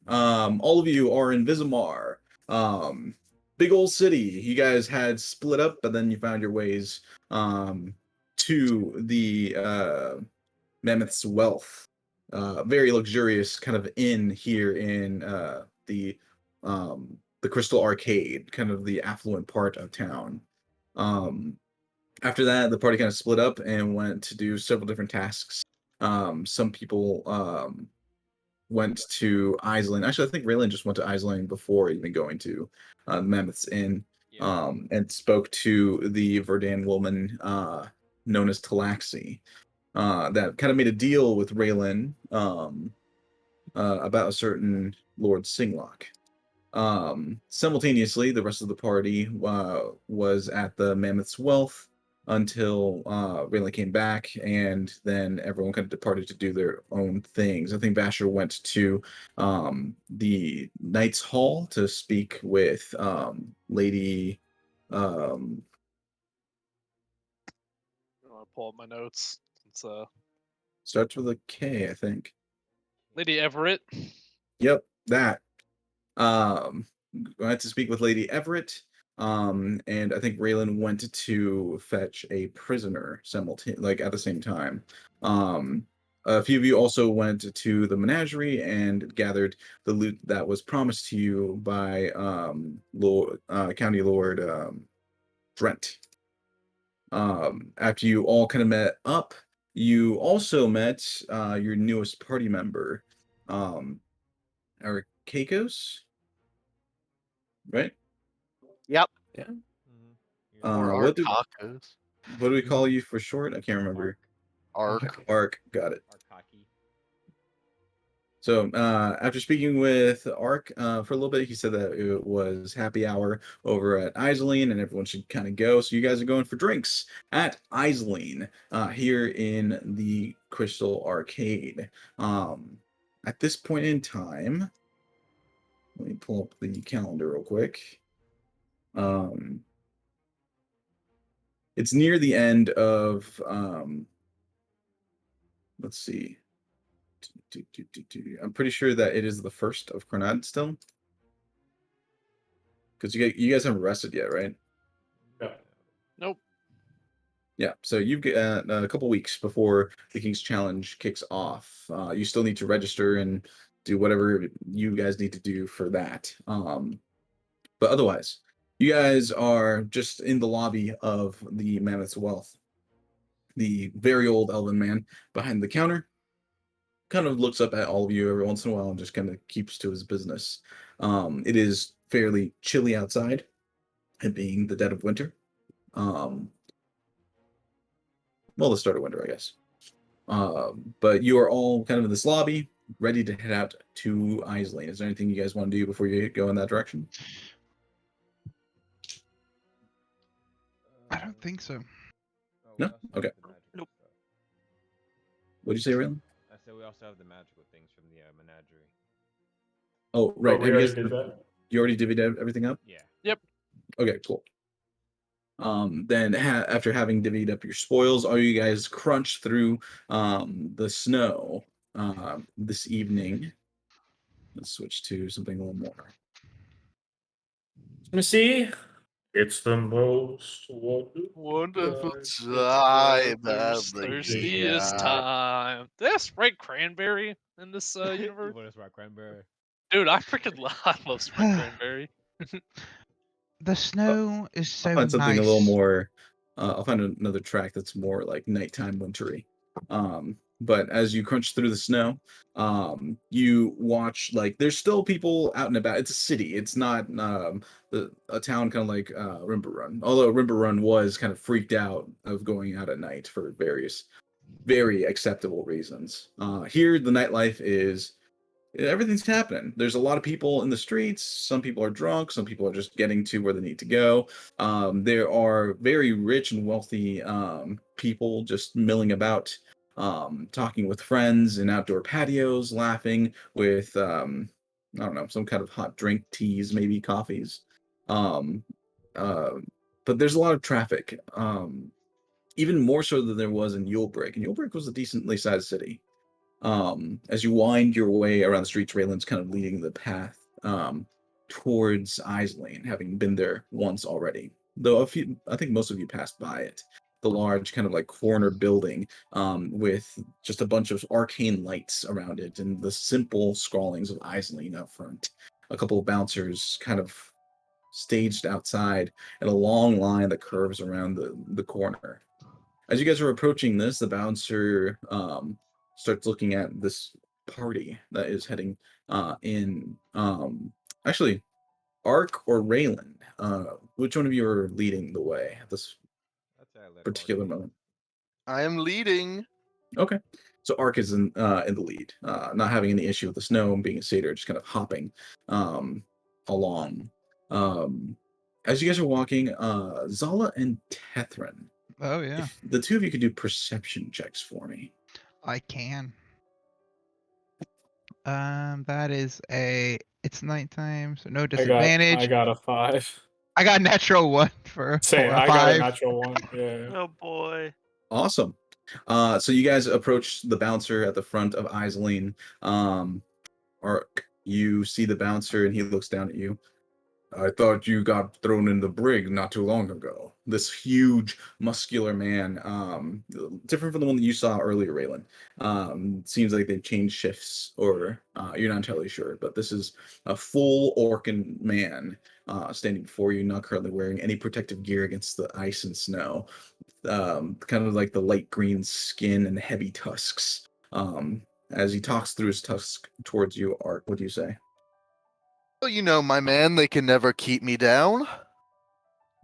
All of you are in Visomar. Big old city. You guys had split up, but then you found your ways to the Mammoth's Wealth. Very luxurious kind of inn here in the Crystal Arcade, kind of the affluent part of town. Um, After that, the party kind of split up and went to do several different tasks. Some people went to Isolean. Actually, I think Raylan just went to Isolean before even going to Mammoth's Inn, Yeah. and spoke to the Verdan woman known as Talaxi. That kind of made a deal with Raylan about a certain Lord Singlock. Simultaneously, the rest of the party was at the Mammoth's Wealth until Raylan came back, and then everyone kind of departed to do their own things. I think Basher went to the Knight's Hall to speak with Lady. Um, I want to pull up my notes. It's Starts with a K, I think. Lady Everett. Yep, that. Um, I had to speak with Lady Everett. And I think Raylan went to fetch a prisoner like at the same time. A few of you also went to the menagerie and gathered the loot that was promised to you by County Lord Drent. After you all kind of met up, you also met your newest party member, um, Eric Keikos, right? Yep. Yeah. Mm-hmm. Or What tacos. do we call you for short? I can't remember. Arc. Ark. Got it. Arkaki. So after speaking with Ark for a little bit, he said that it was happy hour over at Isolean and everyone should kind of go. So you guys are going for drinks at Isolean here in the Crystal Arcade. At this point in time, let me pull up the calendar real quick. It's near the end of, let's see. I'm pretty sure that it is the 1st of Cronad still. Because you guys haven't rested yet, right? No. Nope. Yeah, so you've got a couple weeks before the King's Challenge kicks off. You still need to register and do whatever you guys need to do for that. But otherwise, you guys are just in the lobby of the Mammoth's Wealth. The very old elven man behind the counter kind of looks up at all of you every once in a while and just kind of keeps to his business. It is fairly chilly outside, it being the dead of winter. Well, the start of winter, I guess. But you are all kind of in this lobby, ready to head out to Isolean. Is there anything you guys want to do before you go in that direction? I don't think so. No? Okay. Nope. What'd you say, Raylan? I said we also have the magical things from the menagerie. Oh, right. We already did that. You already divvied everything up? Yeah. Yep. Okay, cool. Then after having divvied up your spoils, all you guys crunch through the snow this evening. Let's switch to something a little more. Let me see. It's the most wonderful time of the Thirstiest year. time. Did I sprite cranberry in this universe? What is my cranberry? Dude, I freaking love sprite cranberry. The snow is so I'll find something nice. a little more. I'll find another track that's more like nighttime wintry. But as you crunch through the snow, you watch like there's still people out and about. It's a city. It's not a town kind of like Rimba Run. Although Rimba Run was kind of freaked out of going out at night for various very acceptable reasons. Here, the nightlife is everything's happening. There's a lot of people in the streets. Some people are drunk. Some people are just getting to where they need to go. There are very rich and wealthy people just milling about, talking with friends in outdoor patios, laughing with, I don't know, some kind of hot drink, teas, maybe coffees. Um, but there's a lot of traffic, even more so than there was in Yulebreak. And Yulebreak was a decently sized city. As you wind your way around the streets, Raylan's kind of leading the path towards Isolean, having been there once already. Though I think most of you passed by it. The large kind of like corner building with just a bunch of arcane lights around it and the simple scrawlings of Isolean out front. A couple of bouncers kind of staged outside and a long line that curves around the corner. As you guys are approaching this, the bouncer starts looking at this party that is heading in. Actually, Ark or Raylan, which one of you are leading the way at this That's how I let particular Ark. moment? I am leading. Okay, so Ark is in the lead, not having any issue with the snow and being a satyr, just kind of hopping along. As you guys are walking, Zala and Tethrin, Oh yeah, if the two of you could do perception checks for me. I can. That is it's nighttime, so no I disadvantage. got a 5. I got natural 1 for Same. a I got a 5. natural 1. Yeah. Oh boy. Awesome. So you guys approach the bouncer at the front of Isolean. Ark, you see the bouncer and he looks down at you. I thought you got thrown in the brig not too long ago. This huge, muscular man, different from the one that you saw earlier, Raylan. Seems like they've changed shifts, or you're not entirely sure, but this is a full Orcan man standing before you, not currently wearing any protective gear against the ice and snow. Kind of like the light green skin and heavy tusks. As he talks through his tusk towards you, Ark, what do you say? Well, you know, my man, they can never keep me down.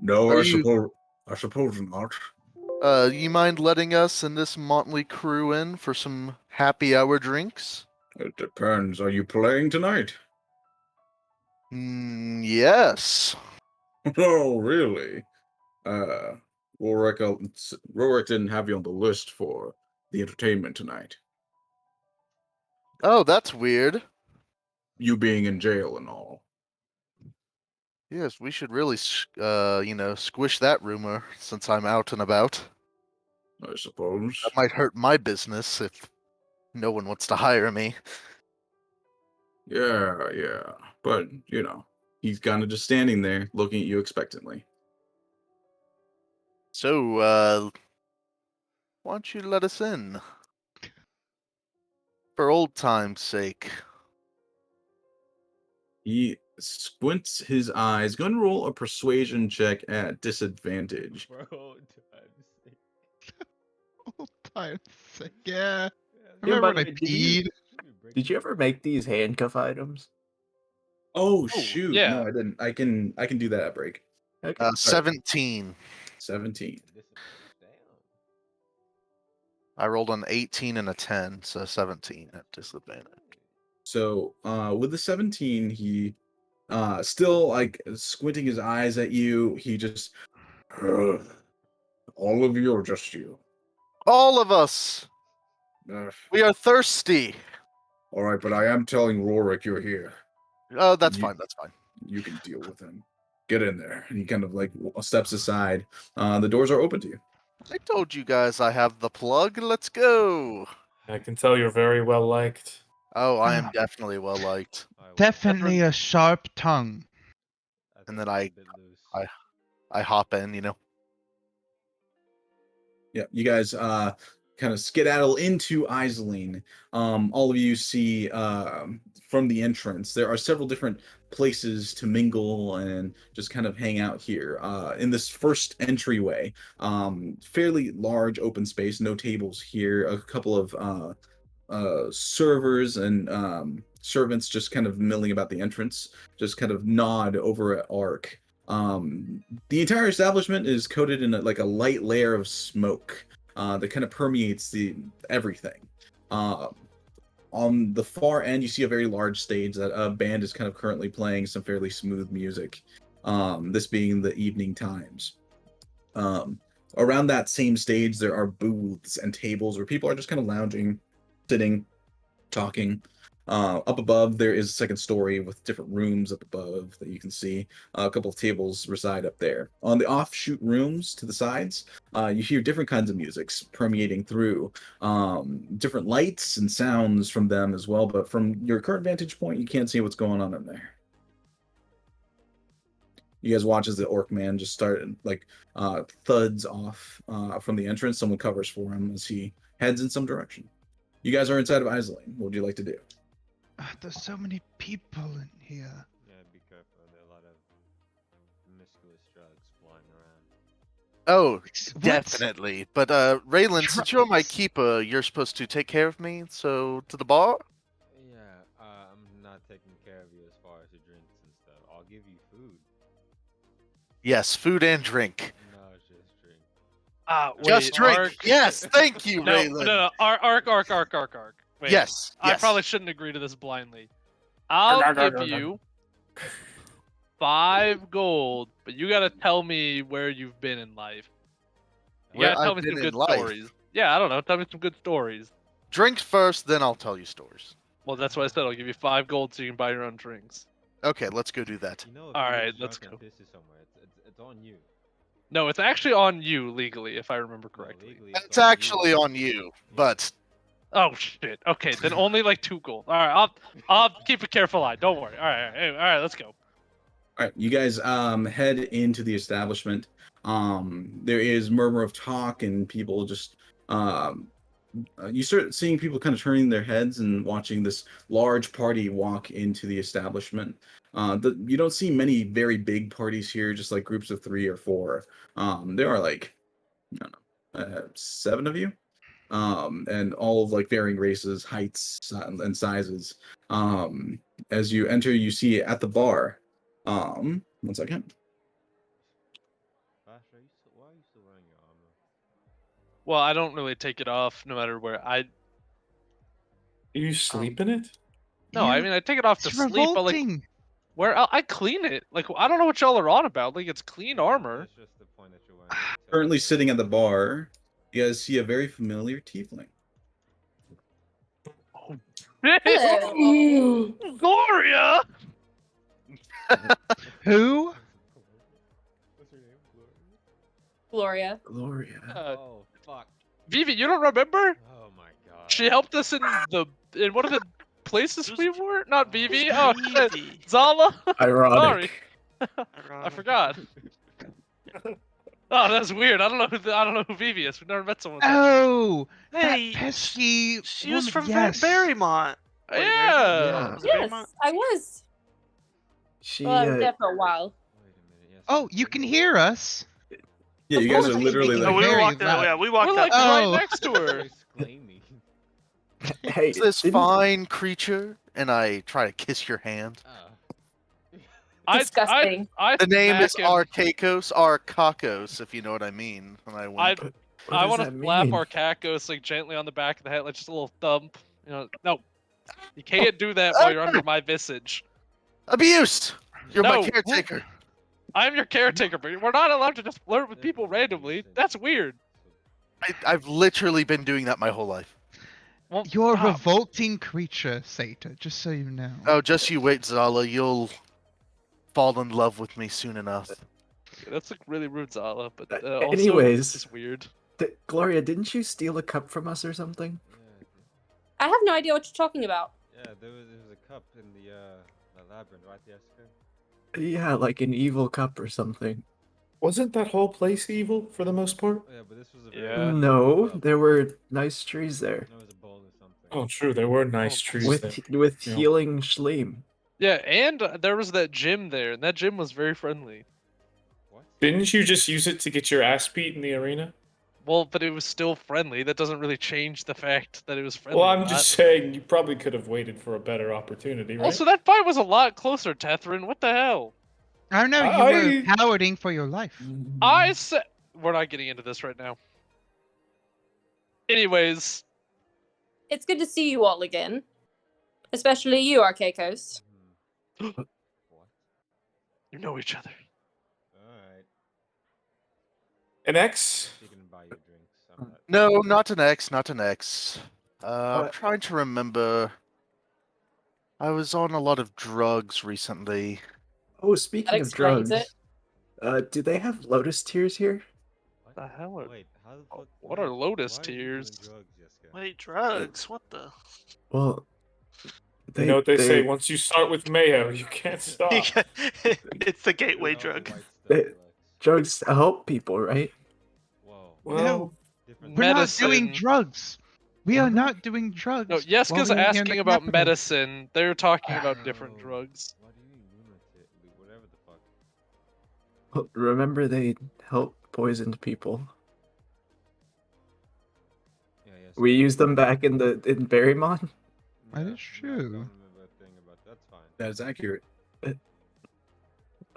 No, Are I you- suppose not. You mind letting us and this motley crew in for some happy hour drinks? It depends. Are you playing tonight? Yes. Oh, really? Rorik didn't have you on the list for the entertainment tonight. Oh, that's weird. You being in jail and all. Yes, we should really, squish that rumor since I'm out and about. I suppose. That might hurt my business if no one wants to hire me. Yeah. But, he's kind of just standing there looking at you expectantly. So, why don't you let us in? For old time's sake. He squints his eyes. Go and roll a persuasion check at disadvantage. Bro, Old time's sake, yeah. Dude, Remember by when the I way, peed? did you ever make these handcuff items? Oh, shoot. yeah. No, I didn't. I can do that at break. Okay. 17. 17. Damn. I rolled an 18 and a 10, so 17 at disadvantage. So with the 17, he still like squinting his eyes at you. He just, all of you or just you? All of us! Ugh. We are thirsty! All right, but I am telling Rorik you're here. Oh, that's You- fine, that's fine. You can deal with him. Get in there. And he kind of like steps aside. The doors are open to you. I told you guys I have the plug, let's go! I can tell you're very well liked. Oh, I am definitely well liked. Definitely a sharp tongue. And then I hop in, Yeah, you guys kind of skedaddle into Isolean. All of you see from the entrance, there are several different places to mingle and just kind of hang out here. In this first entryway, fairly large open space, no tables here, a couple of servers and servants just kind of milling about the entrance, just kind of nod over at Ark. The entire establishment is coated in like a light layer of smoke that kind of permeates everything. On the far end, you see a very large stage that a band is kind of currently playing some fairly smooth music. This being the evening times. Around that same stage, there are booths and tables where people are just kind of lounging, sitting, talking. Up above, there is a second story with different rooms up above that you can see. A couple of tables reside up there. On the offshoot rooms to the sides, you hear different kinds of musics permeating through, different lights and sounds from them as well. But from your current vantage point, you can't see what's going on in there. You guys watch as the orc man just started thuds off from the entrance. Someone covers for him as he heads in some direction. You guys are inside of Isolean. What would you like to do? There's so many people in here. Yeah, be careful. There are a lot of promiscuous drugs flying around. Oh, What? definitely. But Raylan, since you're my Drugs. keeper, you're supposed to take care of me. So to the bar. Yeah, I'm not taking care of you as far as your drinks and stuff. I'll give you food. Yes, food and drink. No, it's just drink. Just Wait, drink. Ark- Yes, thank you, No, Raylan. no. Ark. Wait, Yes, I yes. probably shouldn't agree to this blindly. I'll give you 5 gold, but you gotta tell me where you've been in life. You Where gotta tell I've me been some in good life? stories. Yeah, I don't know. Tell me some good stories. Drink first, then I'll tell you stories. Well, that's what I said. I'll give you 5 gold so you can buy your own drinks. Okay, let's go do that. You know, if All you right, get let's drunk go. and piss somewhere, it's on you. No, it's actually on you legally, if I remember No, correctly. legally, It's on you. actually on you, but Oh shit. Okay, then only like 2 gold. All right, I'll keep a careful eye. Don't worry. All right, let's go. All right, you guys head into the establishment. There is murmur of talk and people just you start seeing people kind of turning their heads and watching this large party walk into the establishment. You don't see many very big parties here, just like groups of 3 or 4. There are like, I don't know, 7 of you, and all of like varying races, heights, and sizes. As you enter, you see at the bar. One second. Basha, why are you still wearing your armor? Well, I don't really take it off no matter where I. You sleep in it? No, I You- mean I take it off to It's sleep, but like revolting. where I clean it. Like I don't know what y'all are on about. Like it's clean armor. That's just the point that you're wearing. it till Currently the- sitting at the bar, you guys see a very familiar tiefling. Hello. Gloria. Who? What's her name? Gloria? Gloria. Gloria. Oh, fuck. Vivi, you don't remember? Oh my god. She helped us in one of the places we were. Not Vivi. Oh shit. Zala. Ironic. I forgot. Oh, that's weird. I don't know who Vivi is. We've never met someone. Oh, Hey, that pesky she was woman, from yes. Barrymont. Wait, Yeah. Was it Yes, Barrymont? I was. She Well, I was there for a while. Wait a minute. Yes. Oh, you can hear us. Yeah, Of you guys course are he's literally making Oh, like, we very walked loud. out. Yeah, we walked We're like out. Oh. right next to her. Exclaiming. hey, What's this didn't- fine creature? And I try to kiss your hand. Disgusting. I The name is smack him. Arkakos, if you know what I mean. And I wink. what I does want to that slap mean? Arkakos like gently on the back of the head, like just a little thump. You know, no, you can't do that while you're under my visage. Abuse! You're No. my caretaker. I'm your caretaker, but we're not allowed to just flirt with people randomly. That's weird. I've literally been doing that my whole life. Well, You're a stop. revolting creature, Sata, just so you know. Oh, just you wait, Zala. You'll fall in love with me soon enough. That's like really rude, Zala, but Uh, also anyways. it's weird. Gloria, didn't you steal a cup from us or something? I have no idea what you're talking about. Yeah, there was a cup in the labyrinth, right, Jessica? Yeah, like an evil cup or something. Wasn't that whole place evil for the most part? Oh, yeah, but this was a very Yeah. No, cup. there were nice trees there. There was a bowl or something. Oh, true. There were nice trees there. With Yeah. healing Schleem. Yeah, and there was that gym there, and that gym was very friendly. What? Didn't you just use it to get your ass beat in the arena? Well, but it was still friendly. That doesn't really change the fact that it was friendly. Well, or I'm not. just saying you probably could have waited for a better opportunity, right? Also, that fight was a lot closer, Tethrin. What the hell? I don't know, you were cowarding for your life. I said we're not getting into this right now. Anyways, It's good to see you all again. Especially you, Arkakos. What? you know each other. Alright. An X? She can buy you drinks. I'm not... No, not an X, not an X. I'm trying to remember. I was on a lot of drugs recently. Oh, speaking of explains drugs, do they have lotus tears here? What The hell are- Wait, how the fuck? what are lotus why are you doing tears? drugs, Jessica? Wait, drugs? What the? Well, You know what they say? they Once you start with mayo, you can't stop. It's the gateway All the drug. white stuff, They- Lex. drugs help people, right? Whoa. Well, Different We're not Medicine. doing drugs. We are Uh-huh. not doing drugs. No, while Yeska's we are in the asking about capital. medicine. They're talking about different Oh, drugs. What do you mean lunatic? Whatever the fuck. Well, remember they help poisoned people. Yeah, yes. We used them back in Berrymon. That is I don't true. remember a thing about that's fine. That is accurate.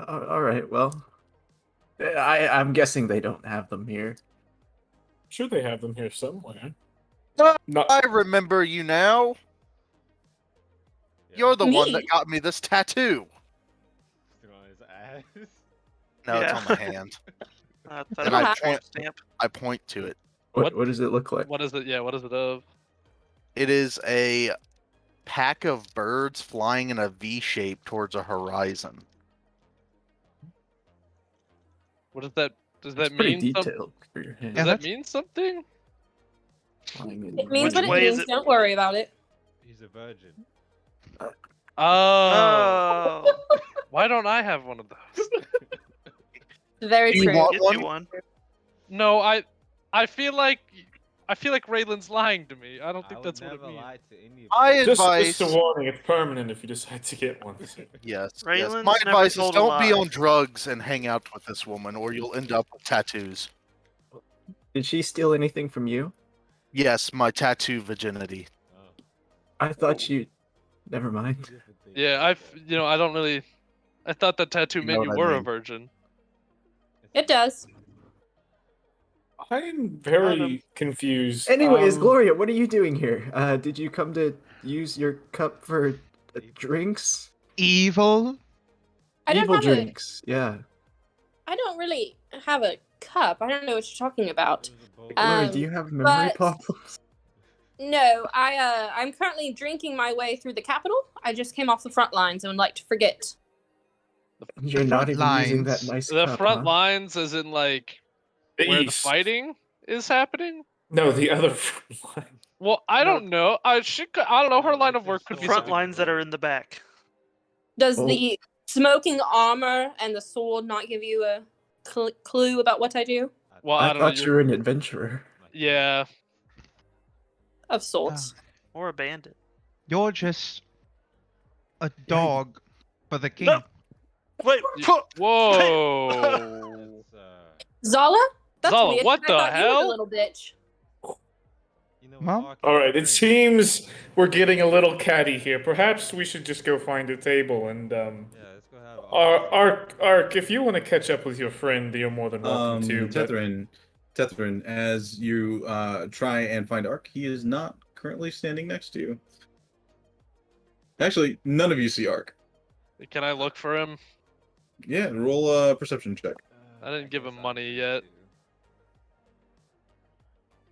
All right, well, I'm guessing they don't have them here. sure they have them here somewhere. No, Not I remember you now. Yeah. You're the one Me? that got me this tattoo. Still on his ass. No, it's Yeah. on my hand. That's And a I have point, stamp. I point to it. What does it look like? What is it? Yeah, what is it of? It is a pack of birds flying in a V shape towards a horizon. What does that? Does It's that pretty mean something? detailed for your hand. Does that that's- mean something? Flying in It means Which what it way is means. it? Don't worry about it. He's a virgin. Oh. Oh, Why don't I have one of those? Very Do you true. want get one? you one. No, I feel like Raylan's lying to me. I don't I think would that's what it never means. lie to any of My you. advice, just a warning. It's permanent if you decide to get one. yes. Raylan's My never advice is told a don't be lie. on drugs and hang out with this woman, or you'll end up with tattoos. Did she steal anything from you? Yes, my tattoo virginity. Oh, I thought you. Never two mind. different things Yeah, right there. I don't really. I thought that tattoo You meant know you what I were a mean. virgin. It does. I'm very confused. Anyways, Gloria, what are you doing here? Did you come to use your cup for drinks? Evil. I don't Evil have drinks. Yeah. I don't really have a cup. I don't know what you're talking about. It was a bowl. Gloria, do Um, you have memory but- problems? No, I'm currently drinking my way through the capital. I just came off the front lines and would like to forget. You're not even front using that lines. nice The cup, front huh? lines, as in like The where the east. fighting is happening. No, the other front line. Well, I No. don't know. I don't know. Her No, line it's of work just could The be front something. lines that are in the back. Does Well- the smoking armor and the sword not give you a clue about what I do? Well, I I don't know. thought you were an adventurer. Yeah. Of sorts. Or a bandit. You're just a dog for the king. No. Wait, Whoa. That's, Zala? That's Zala, weird. what I the thought you were hell? the little bitch. you know, Well, Ark, All right, you're it great. seems we're getting a little catty here. Perhaps we should just go find a table and Yeah, let's go have Ark, if you want to catch up with your friend, you're more than welcome to. But Tethrin, as you try and find Ark, he is not currently standing next to you. Actually, none of you see Ark. Can I look for him? Yeah, roll a perception check. I didn't give him guess money need yet. to.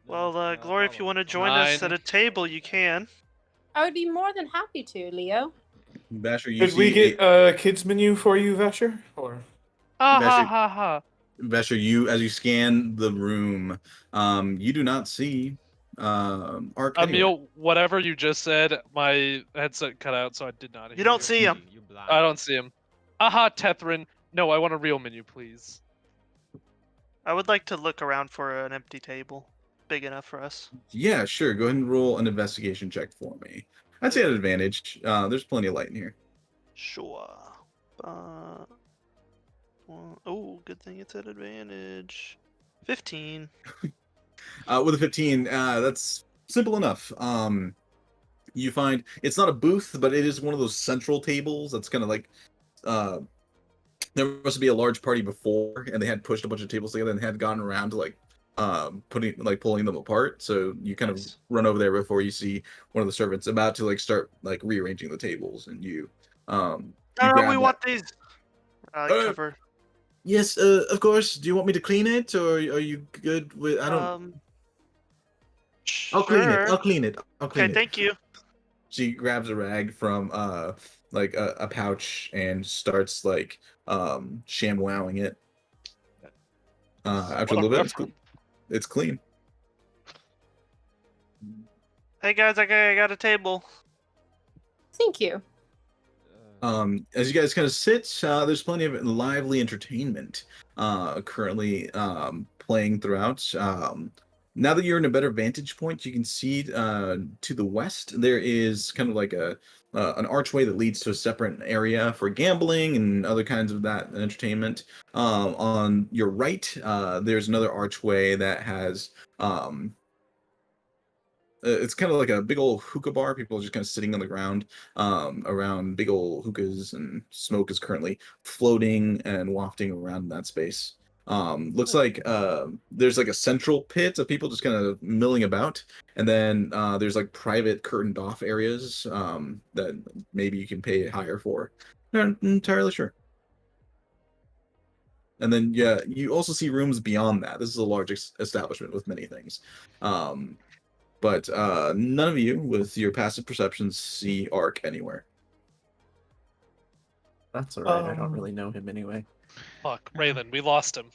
well, No, Gloria, if you want to follow. join us at 9. a table, you can. I would be more than happy to, Leo. Basher, you could see we get a kids menu for you, Vasher? Or Ha ha Basher- ha ha. Basher, you as you scan the room, you do not see Ark anywhere. Emil, whatever you just said, my headset cut out, so I did not hear You don't see him. You're blind. I don't see him. Aha, Tethrin. No, I want a real menu, please. I would like to look around for an empty table. Big enough for us. Yeah, sure. Go ahead and roll an investigation check for me. I'd say at advantage. There's plenty of light in here. Sure. Oh, good thing it's at advantage. 15. With a 15, that's simple enough. You find it's not a booth, but it is one of those central tables that's kind of like there must be a large party before, and they had pushed a bunch of tables together and had gone around to like pulling them apart. So you kind Nice. of run over there before you see one of the servants about to like start like rearranging the tables, and you No, grab we that. want these. Cover. Yes, of course. Do you want me to clean it, or are you good with? I don't. I'll clean it. Sure. I'll clean it. I'll clean Okay, it. thank you. She grabs a rag from like a pouch and starts like ShamWowing it. After a little bit, it's clean. Hey guys, I got a table. Thank you. As you guys kind of sit, there's plenty of lively entertainment currently playing throughout. Now that you're in a better vantage point, you can see to the west there is kind of like an archway that leads to a separate area for gambling and other kinds of that entertainment. On your right, there's another archway that has it's kind of like a big old hookah bar. People are just kind of sitting on the ground around big old hookahs, and smoke is currently floating and wafting around that space. Looks like there's like a central pit of people just kind of milling about, and then there's like private curtained off areas that maybe you can pay higher for. Not entirely sure. And then yeah, you also see rooms beyond that. This is a large establishment with many things. But none of you, with your passive perceptions, see Ark anywhere. That's alright. I don't really know him anyway. Fuck, Raylan, we lost him.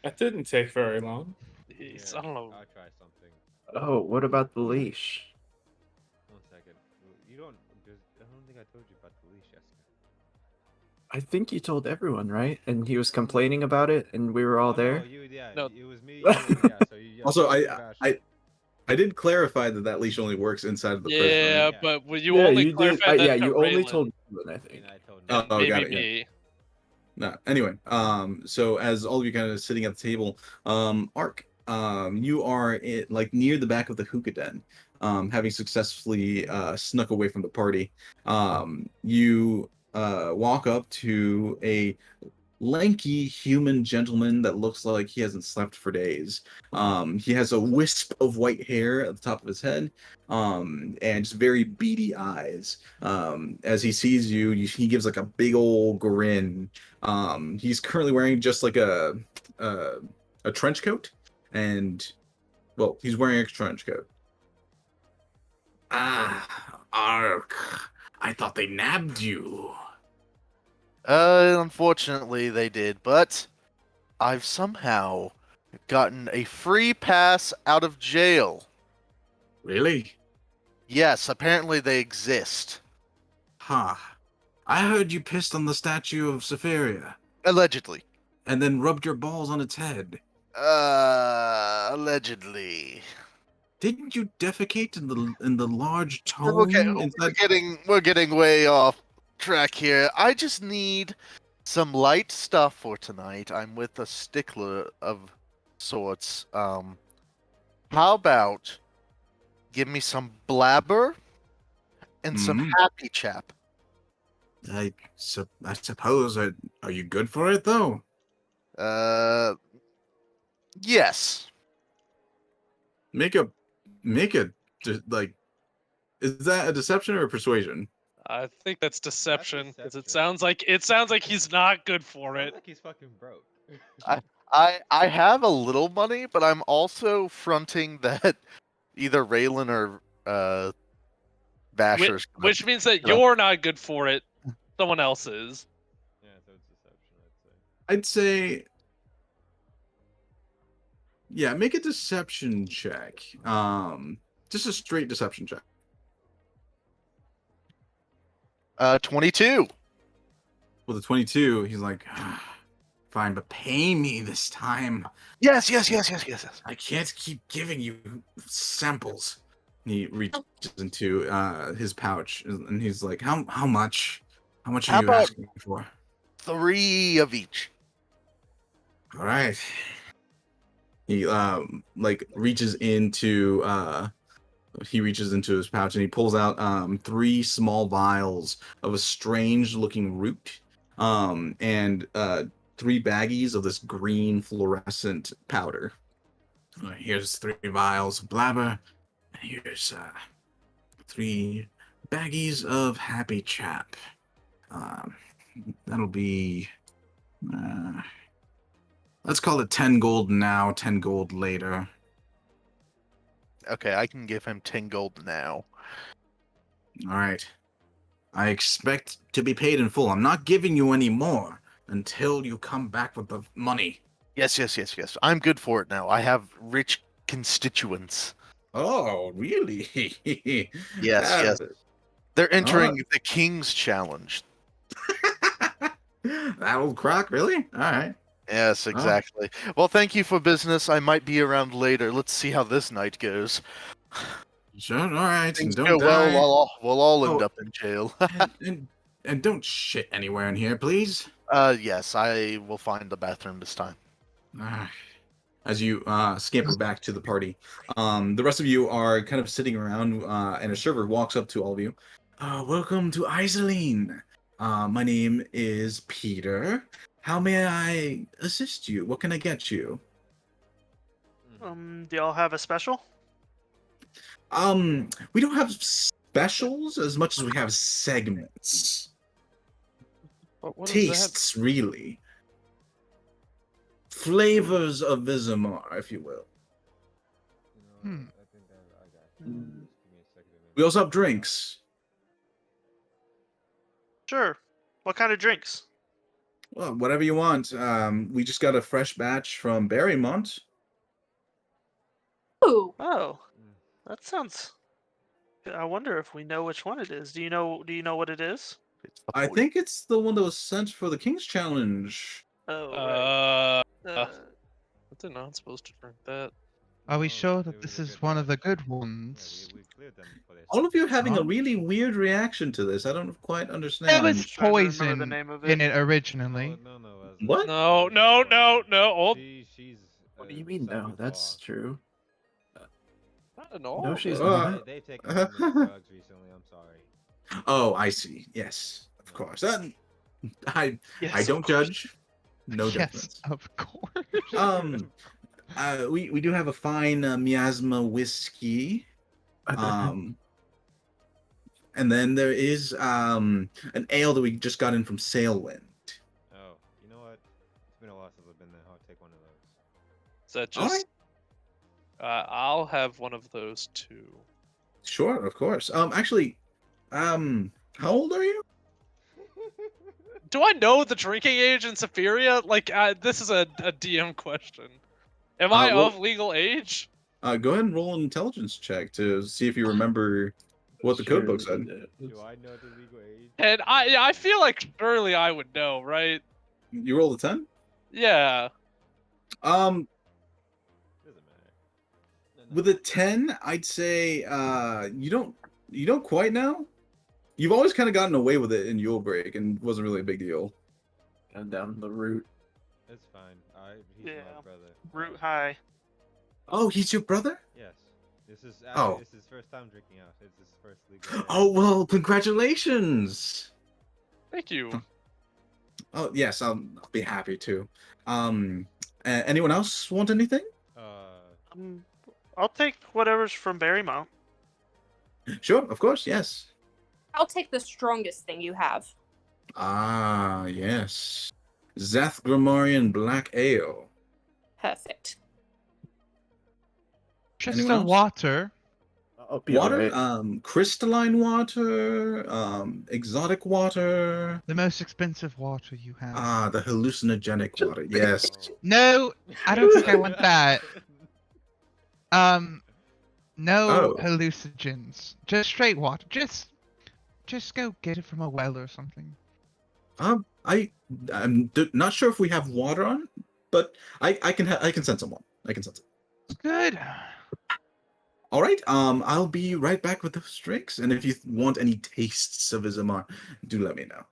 That didn't take very long. I don't know. I'll try something. Oh, what about the leash? 1 second. You don't. I don't think I told you about the leash, Jessica. I think you told everyone, right? And he was complaining about it, and we were all there. No, yeah, No. it was me. Yeah, so you, Also, Sebastian. I did clarify that leash only works inside of the prison. Yeah, Yeah. but when you Yeah, only you did. clarified that Yeah, to you only Raylan, told Raylan, I think. And I told and Oh, maybe got it, yeah. me. No. Anyway, so as all of you kind of sitting at the table, Ark, you are like near the back of the hookah den, having successfully snuck away from the party. You walk up to a lanky human gentleman that looks like he hasn't slept for days. He has a wisp of white hair at the top of his head, and just very beady eyes. As he sees you, he gives like a big old grin. He's currently wearing just like a trench coat, and well, he's wearing a trench coat. Ah, Ark, I thought they nabbed you. Unfortunately, they did, but I've somehow gotten a free pass out of jail. Really? Yes, apparently they exist. Huh. I heard you pissed on the statue of Sephiria, Allegedly. and then rubbed your balls on its head. Allegedly. Didn't you defecate in the large tome Okay, inside? we're getting way off track here. I just need some light stuff for tonight. I'm with a stickler of sorts. How about give me some blabber and some happy chap? I suppose. Are you good for it though? Yes. Make a like. Is that a deception or a persuasion? I think that's deception. 'Cause it deception. sounds like he's not good for Sounds it. like he's fucking broke. I have a little money, but I'm also fronting that either Raylan or Basher's gonna- Which means that gonna- you're not good for it. Someone else is. Yeah, so it's deception, I'd say. I'd say. Yeah, make a deception check. Just a straight deception check. 22. With a 22, he's like, fine, but pay me this time. Yes. I can't keep giving you samples. He reaches into his pouch and he's like, how much? How much How are you about- asking for? 3 of each. All right. He like reaches into his pouch and he pulls out 3 small vials of a strange looking root and 3 baggies of this green fluorescent powder. Here's 3 vials of blabber, and here's 3 baggies of happy chap. That'll be let's call it 10 gold now, 10 gold later. Okay, I can give him 10 gold now. All right. I expect to be paid in full. I'm not giving you any more until you come back with the money. Yes. I'm good for it now. I have rich constituents. Oh, really? Yes, Uh, yes. They're entering oh. the King's Challenge. That old croc, really? All right. Yes, exactly. Well, thank you for business. I might be around later. Let's see how this night goes. Sure, all right. Things And go don't well, die. we'll all end Oh. up in jail. And don't shit anywhere in here, please. Yes, I will find the bathroom this time. Ah. As you scamper back to the party, the rest of you are kind of sitting around, and a server walks up to all of you. Welcome to Isolean. My name is Peter. How may I assist you? What can I get you? Do y'all have a special? We don't have specials as much as we have segments. What is that? Tastes, really. Flavors of Visomar, if you will. Hmm. I think I got you. Just give me a second. We also have drinks. Sure. What kind of drinks? Well, whatever you want. We just got a fresh batch from Berrymont. Ooh. Oh, that sounds. I wonder if we know which one it is. Do you know? Do you know what it is? It's the I 40. think it's the one that was sent for the King's Challenge. Oh, right. I did not supposed to drink that. Are we Oh, sure it that was this a is good one of the batch. good Yeah, ones? we cleared them for this. All of you are having a Huh? really weird reaction to this. I don't quite There understand. was trying to remember the poison name of in it. it originally. No. What? No. Oh, She's. What do you mean? No, that's true. not at all. No, she's but- not. They've taken too many drugs recently. I'm sorry. Oh, I see. Yes, of course. I Yes, I of don't course. judge. No Yes, judgments. of course. We do have a fine miasma whiskey. And then there is an ale that we just got in from Sailwind. Oh, you know what? It's been a while since I've been there. I'll take one of those. Is that All just? I'll have one of those too. Sure, of course. Actually, how old are you? Do I know the drinking age in Safiria? Like, this is a DM question. Am I well- of legal age? Go ahead and roll an intelligence check to see if you remember what the code book said. Do I know the legal age? And I feel like surely I would know, right? You rolled a 10? Yeah. Um, Doesn't matter. No. with a 10, I'd say you don't quite know. You've always kind of gotten away with it in Yule Break and wasn't really a big deal. And down the route. It's fine. He's Yeah. my brother. Root high. Oh, he's your brother? Yes. This is Oh. this is his first time drinking out. It's his first legal. Oh, well, congratulations. Thank you. Oh, yes, I'll be happy to. Anyone else want anything? I'll take whatever's from Berrymount. Sure, of course, yes. I'll take the strongest thing you have. Ah, yes. Zeth Grammarian Black Ale. Perfect. Just Anyone the else? water. I'll be Water, alright. crystalline water, exotic water. The most expensive water you have. Ah, the hallucinogenic water. Yes. No, I don't think I want that. No Oh. hallucinogens. Just straight water. Just go get it from a well or something. I'm not sure if we have water on, but I can send someone. I can send it. Good. All right. I'll be right back with those drinks, and if you want any tastes of Visomar, do let me know.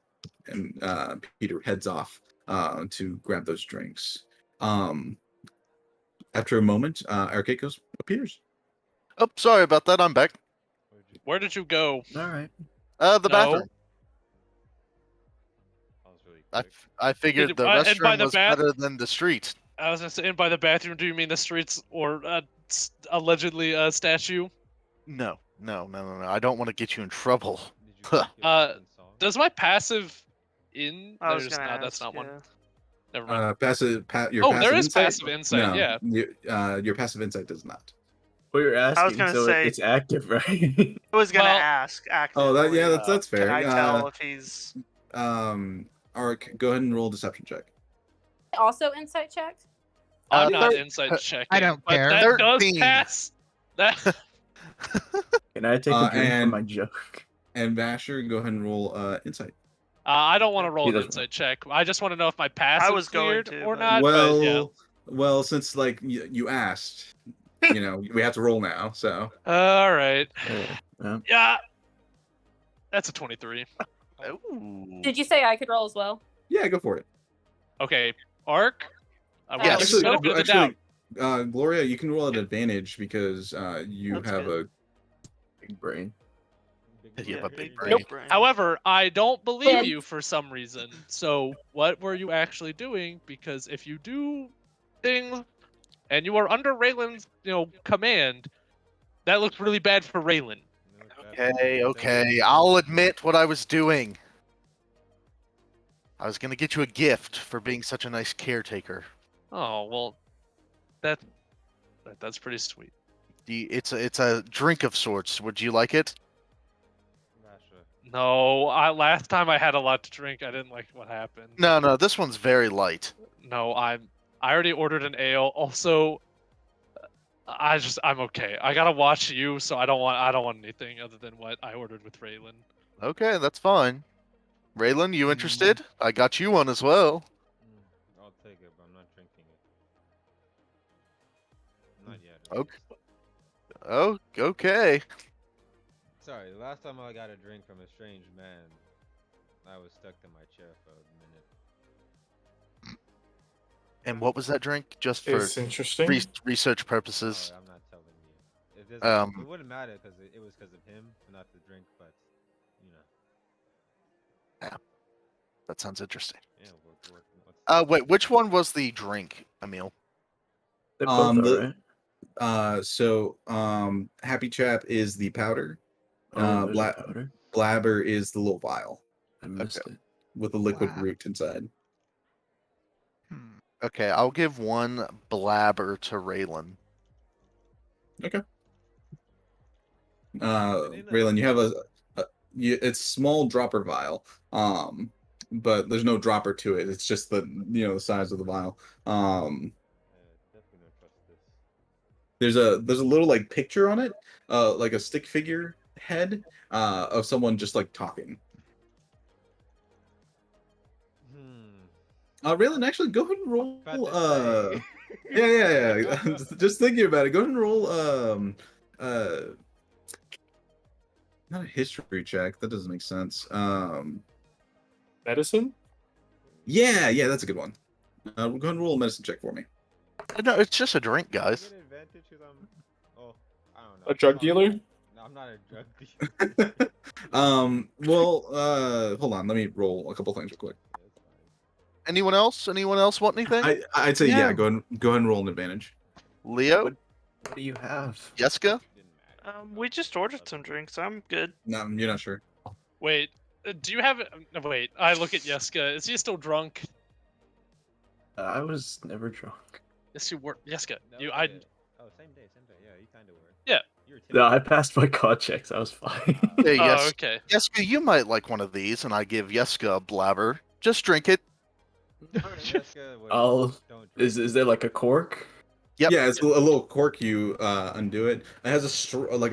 And Peter heads off to grab those drinks. After a moment, Arcade goes, Peter's. Oh, sorry about that. I'm back. Where did you go? Alright. The No. bathroom. That was really quick. I figured Did- the and by restroom the was bath- better than the street. I was gonna say, and by the bathroom, do you mean the streets or allegedly a statue? No. I don't want to get you in trouble. Did you pick your Uh, husband's song? Does my passive in? I was There's gonna not. That's ask, not one. yeah. Never mind. Your Oh, passive there is insight? passive insight, No, yeah. your passive insight does not. Well, you're asking, gonna so say- it's active, right? I was gonna Well- ask. Oh, Actively, that's fair. Can I tell if he's? Ark, go ahead and roll a deception check. Also, insight check. I'm not 13 inside checking. I don't but care. That does 13. pass. That. Can I take a drink and- from my joke? And Vasher, go ahead and roll insight. I don't want to roll He an doesn't. insight check. I just want to know if my passive was going cleared to, or but- not. well, but yeah. well, since like you asked, we have to roll now. So All right. Yeah. Yeah. That's a 23. Ooh. Did you say I could roll as well? yeah, go for it. Okay. Arc. I will Yeah, give Yes. you the Actually, benefit of the doubt. Gloria, you can roll at advantage because you That's have good. Big brain. You have a big brain. Nope. brain. However, I don't believe Then- you for some reason. So, what were you actually doing? Because if you do things and you are under Raylan's, command, that looks really bad for Raylan. Okay. I'll admit what I was doing. I was gonna get you a gift for being such a nice caretaker. Oh well, that's pretty sweet. It's a drink of sorts. Would you like it? No, last time I had a lot to drink. I didn't like what happened. No. This one's very light. No, I already ordered an ale. Also, I'm okay. I gotta watch you, so I don't want anything other than what I ordered with Raylan. Okay, that's fine. Raylan, you interested? I got you one as well. I'll take it, but I'm not drinking it. Not yet. at Okay. least. Oh, okay. Sorry, the last time I got a drink from a strange man, I was stuck in my chair for a minute. And what was that drink? Just for It's interesting. research purposes. Oh, I'm not telling you. It Um, wouldn't matter because it was because of him, not the drink, but That sounds interesting. yeah. What's Wait, which one was the drink, Emil? They both are, right? Happy Chap is the powder. Oh, there's a Bla- powder. Blabber is the little vial I missed Okay. it. with the liquid Blab. root inside. Hmm. Okay, I'll give one blabber to Raylan. Raylan, you have it's small dropper vial. But there's no dropper to it. It's just the size of the vial. definitely don't trust this. There's a little like picture on it, like a stick figure head, of someone just like talking. Raylan, actually, go ahead and roll. About to say. Yeah. Just thinking about it. Go ahead and roll. Not a history check. That doesn't make sense. Medicine? Yeah, that's a good one. Go ahead and roll a medicine check for me. No, it's just a drink, Do I guys. get advantage 'cause I don't know. A drug I'm not- dealer? No, I'm not a drug dealer. Hold on. Let me roll a couple things real quick. Yeah, it's fine. Anyone else? Anyone else want anything? I'd say yeah. Yeah. Go ahead and roll an advantage. Leo? What do you have? Jessica? Didn't matter. We just ordered some drinks. I'm good. No, you're not sure. Wait, do you have? No, wait. I look at Yeska. Is he still drunk? I was never drunk. Yes, you were. Yeska, No, you. yeah. I. Oh, same day. Yeah, you kind of were. Yeah. You were No, I tipsy. passed my COD checks. I was fine. Hey, Oh, yes. okay. Jessica, you might like one of these, and I give Jessica a blabber. Just drink it. Jessica, what- I'll- don't is there like a cork? Yep. Yeah, it's a little cork. You undo it. It has a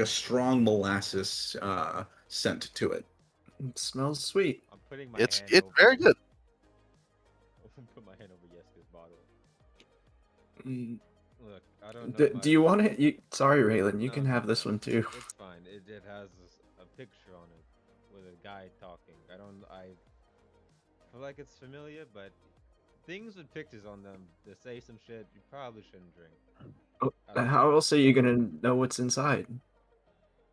strong molasses scent to it. It smells sweet. I'm putting my It's hand over, very good. Put my hand over Jessica's bottle. Mm, Look, I don't know. Do much. you want it? Sorry, Raylan. You No, can no, have this no, one too. It's fine. It has a picture on it with a guy talking. I feel like it's familiar, but things with pictures on them that say some shit you probably shouldn't drink. Oh, I don't how know. else are you gonna know what's inside?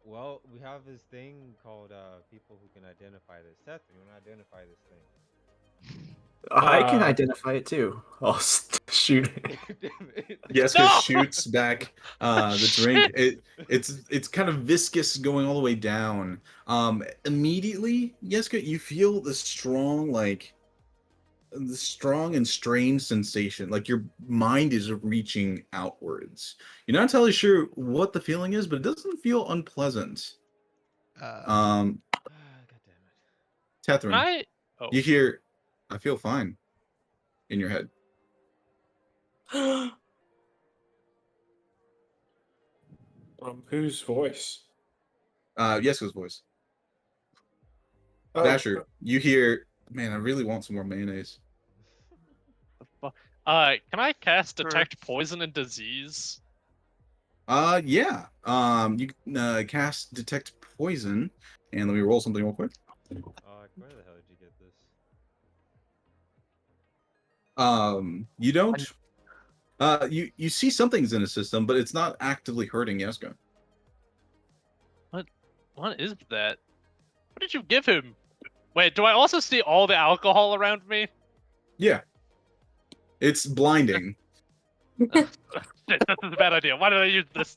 Well, we have this thing called people who can identify this. Seth, you want to identify this thing? I can Uh, identify it too. I'll shoot it. Damn it. Yeska No! shoots back the drink. It's kind of viscous going all the way down. Immediately, Yeska, you feel the strong the strong and strange sensation, like your mind is reaching outwards. You're not entirely sure what the feeling is, but it doesn't feel unpleasant. Uh, God damn it. Catherine, I. Oh. you hear, "I feel fine," in your head. Whose voice? Yesko's voice. Oh, Dasher, you hear, "Man, I really want some more mayonnaise." Can I cast Sure. detect poison and disease? Yeah. You can cast detect poison, and let me roll something real quick. Where the hell did you get this? You don't. You see something's in the system, but it's not actively hurting Yesko. What is that? What did you give him? Wait, do I also see all the alcohol around me? Yeah. It's blinding. Shit, this is a bad idea. Why did I use this?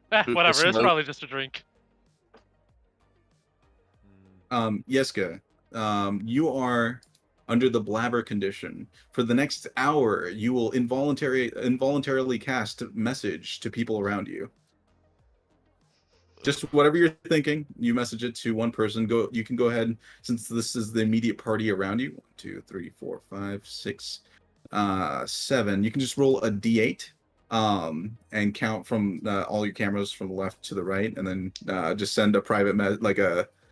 Whatever. It's Smoke. probably just a drink. Yeska, you are under the blabber condition. For the next hour, you will involuntarily cast message to people around you. Just whatever you're thinking, you message it to one person. You can go ahead, since this is the immediate party around you. 1, 2, 3, 4, 5, 6, 7. You can just roll a d8, and count from all your cameras from the left to the right, and then just send a private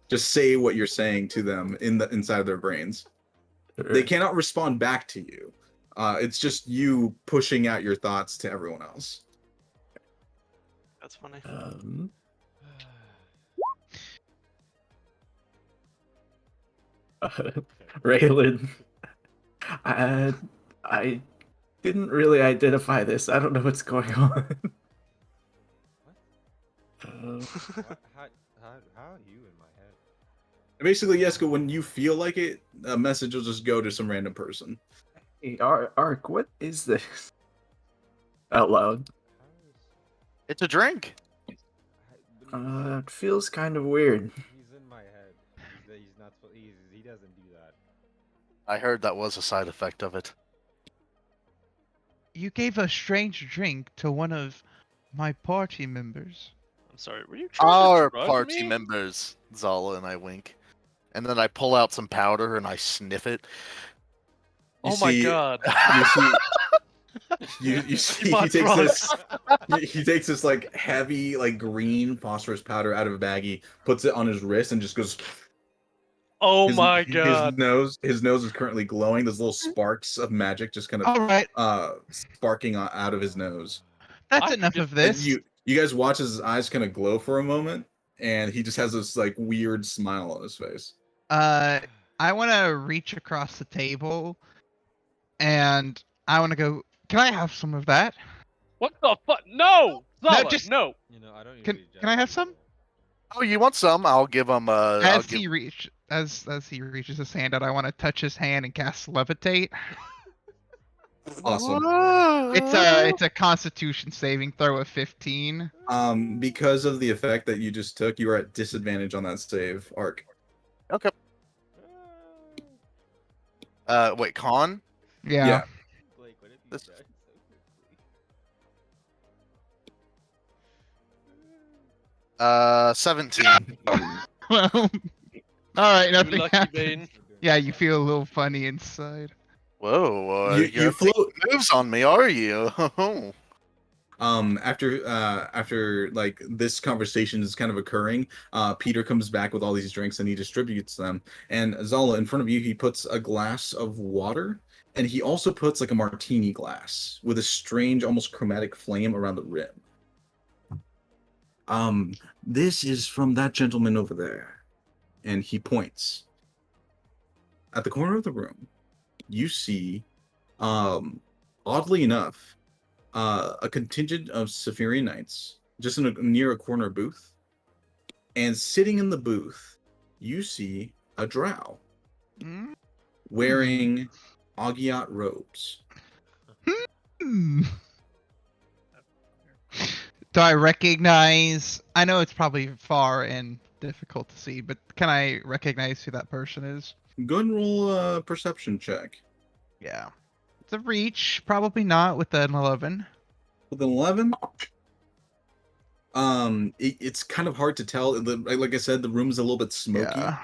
just say what you're saying to them inside of their brains. They cannot respond back to you. It's just you pushing out your thoughts to everyone else. That's funny. Raylan, I didn't really identify this. I don't know what's going on. How are you in my head? Basically, Yeska, when you feel like it, a message will just go to some random person. Hey, Ark, what is this? Out loud. It's a drink. It feels kind of weird. He's in my head. He's not. He doesn't do that. I heard that was a side effect of it. you gave a strange drink to one of my party members. I'm sorry. Were you trying Our to drug party me? members, Zala and I wink. And then I pull out some powder and I sniff it. Oh my god. You see bought he takes drugs. he takes this like heavy like green phosphorus powder out of a baggie, puts it on his wrist, and just goes. Oh my god. His nose is currently glowing. There's little sparks of magic just kind of All right, sparking out of his nose. that's I enough forget- of And this. you guys watch as his eyes kind of glow for a moment, and he just has this like weird smile on his face. I want to reach across the table, and I want to go. Can I have some of that? What the fuck? No! Zala, just- no! You know, I don't Can usually I have judge some? people. Oh, you want some? I'll give him. As he reaches his hand out, I want to touch his hand and cast levitate. Awesome. It's a Constitution saving throw of 15. Because of the effect that you just took, you are at disadvantage on that save, Arc. Okay. Wait, con? Yeah. Yeah. Blake, what if you This- judge so quickly? 17. Well, all right, You nothing lucky happened. Bane. Yeah, you feel a little funny inside. Whoa, You you're float. taking moves on me, are you? After like this conversation is kind of occurring, Peter comes back with all these drinks and he distributes them. And Zala, in front of you, he puts a glass of water, and he also puts like a martini glass with a strange, almost chromatic flame around the rim. This is from that gentleman over there. And he points. At the corner of the room, you see, oddly enough, a contingent of Saphirian Knights just near a corner booth. And sitting in the booth, you see a drow Mm. wearing Agiat robes. Hmm. Do I recognize? I know it's probably far and difficult to see, but can I recognize who that person is? Go ahead and roll a perception check. Yeah. It's a reach. Probably not with an 11. With an 11, it's kind of hard to tell. Like I said, the room is a little bit smoky. Yeah.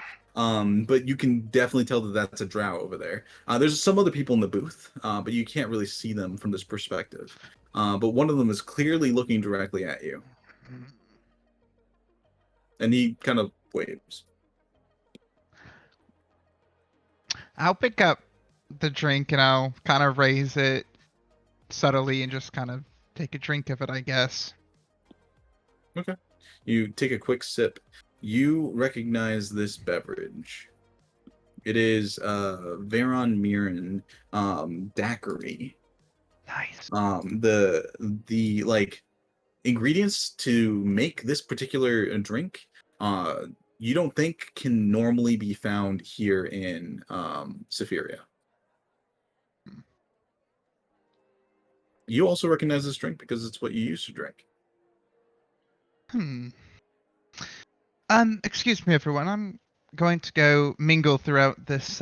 But you can definitely tell that that's a drow over there. There's some other people in the booth, but you can't really see them from this perspective. But one of them is clearly looking directly at you, and he kind of waves. I'll pick up the drink and I'll kind of raise it subtly and just kind of take a drink of it, I guess. Okay. You take a quick sip. You recognize this beverage. It is Veron Miran daiquiri. Nice. The like ingredients to make this particular drink you don't think can normally be found here in Sephiria. You also recognize this drink because it's what you used to drink. Excuse me, everyone. I'm going to go mingle throughout this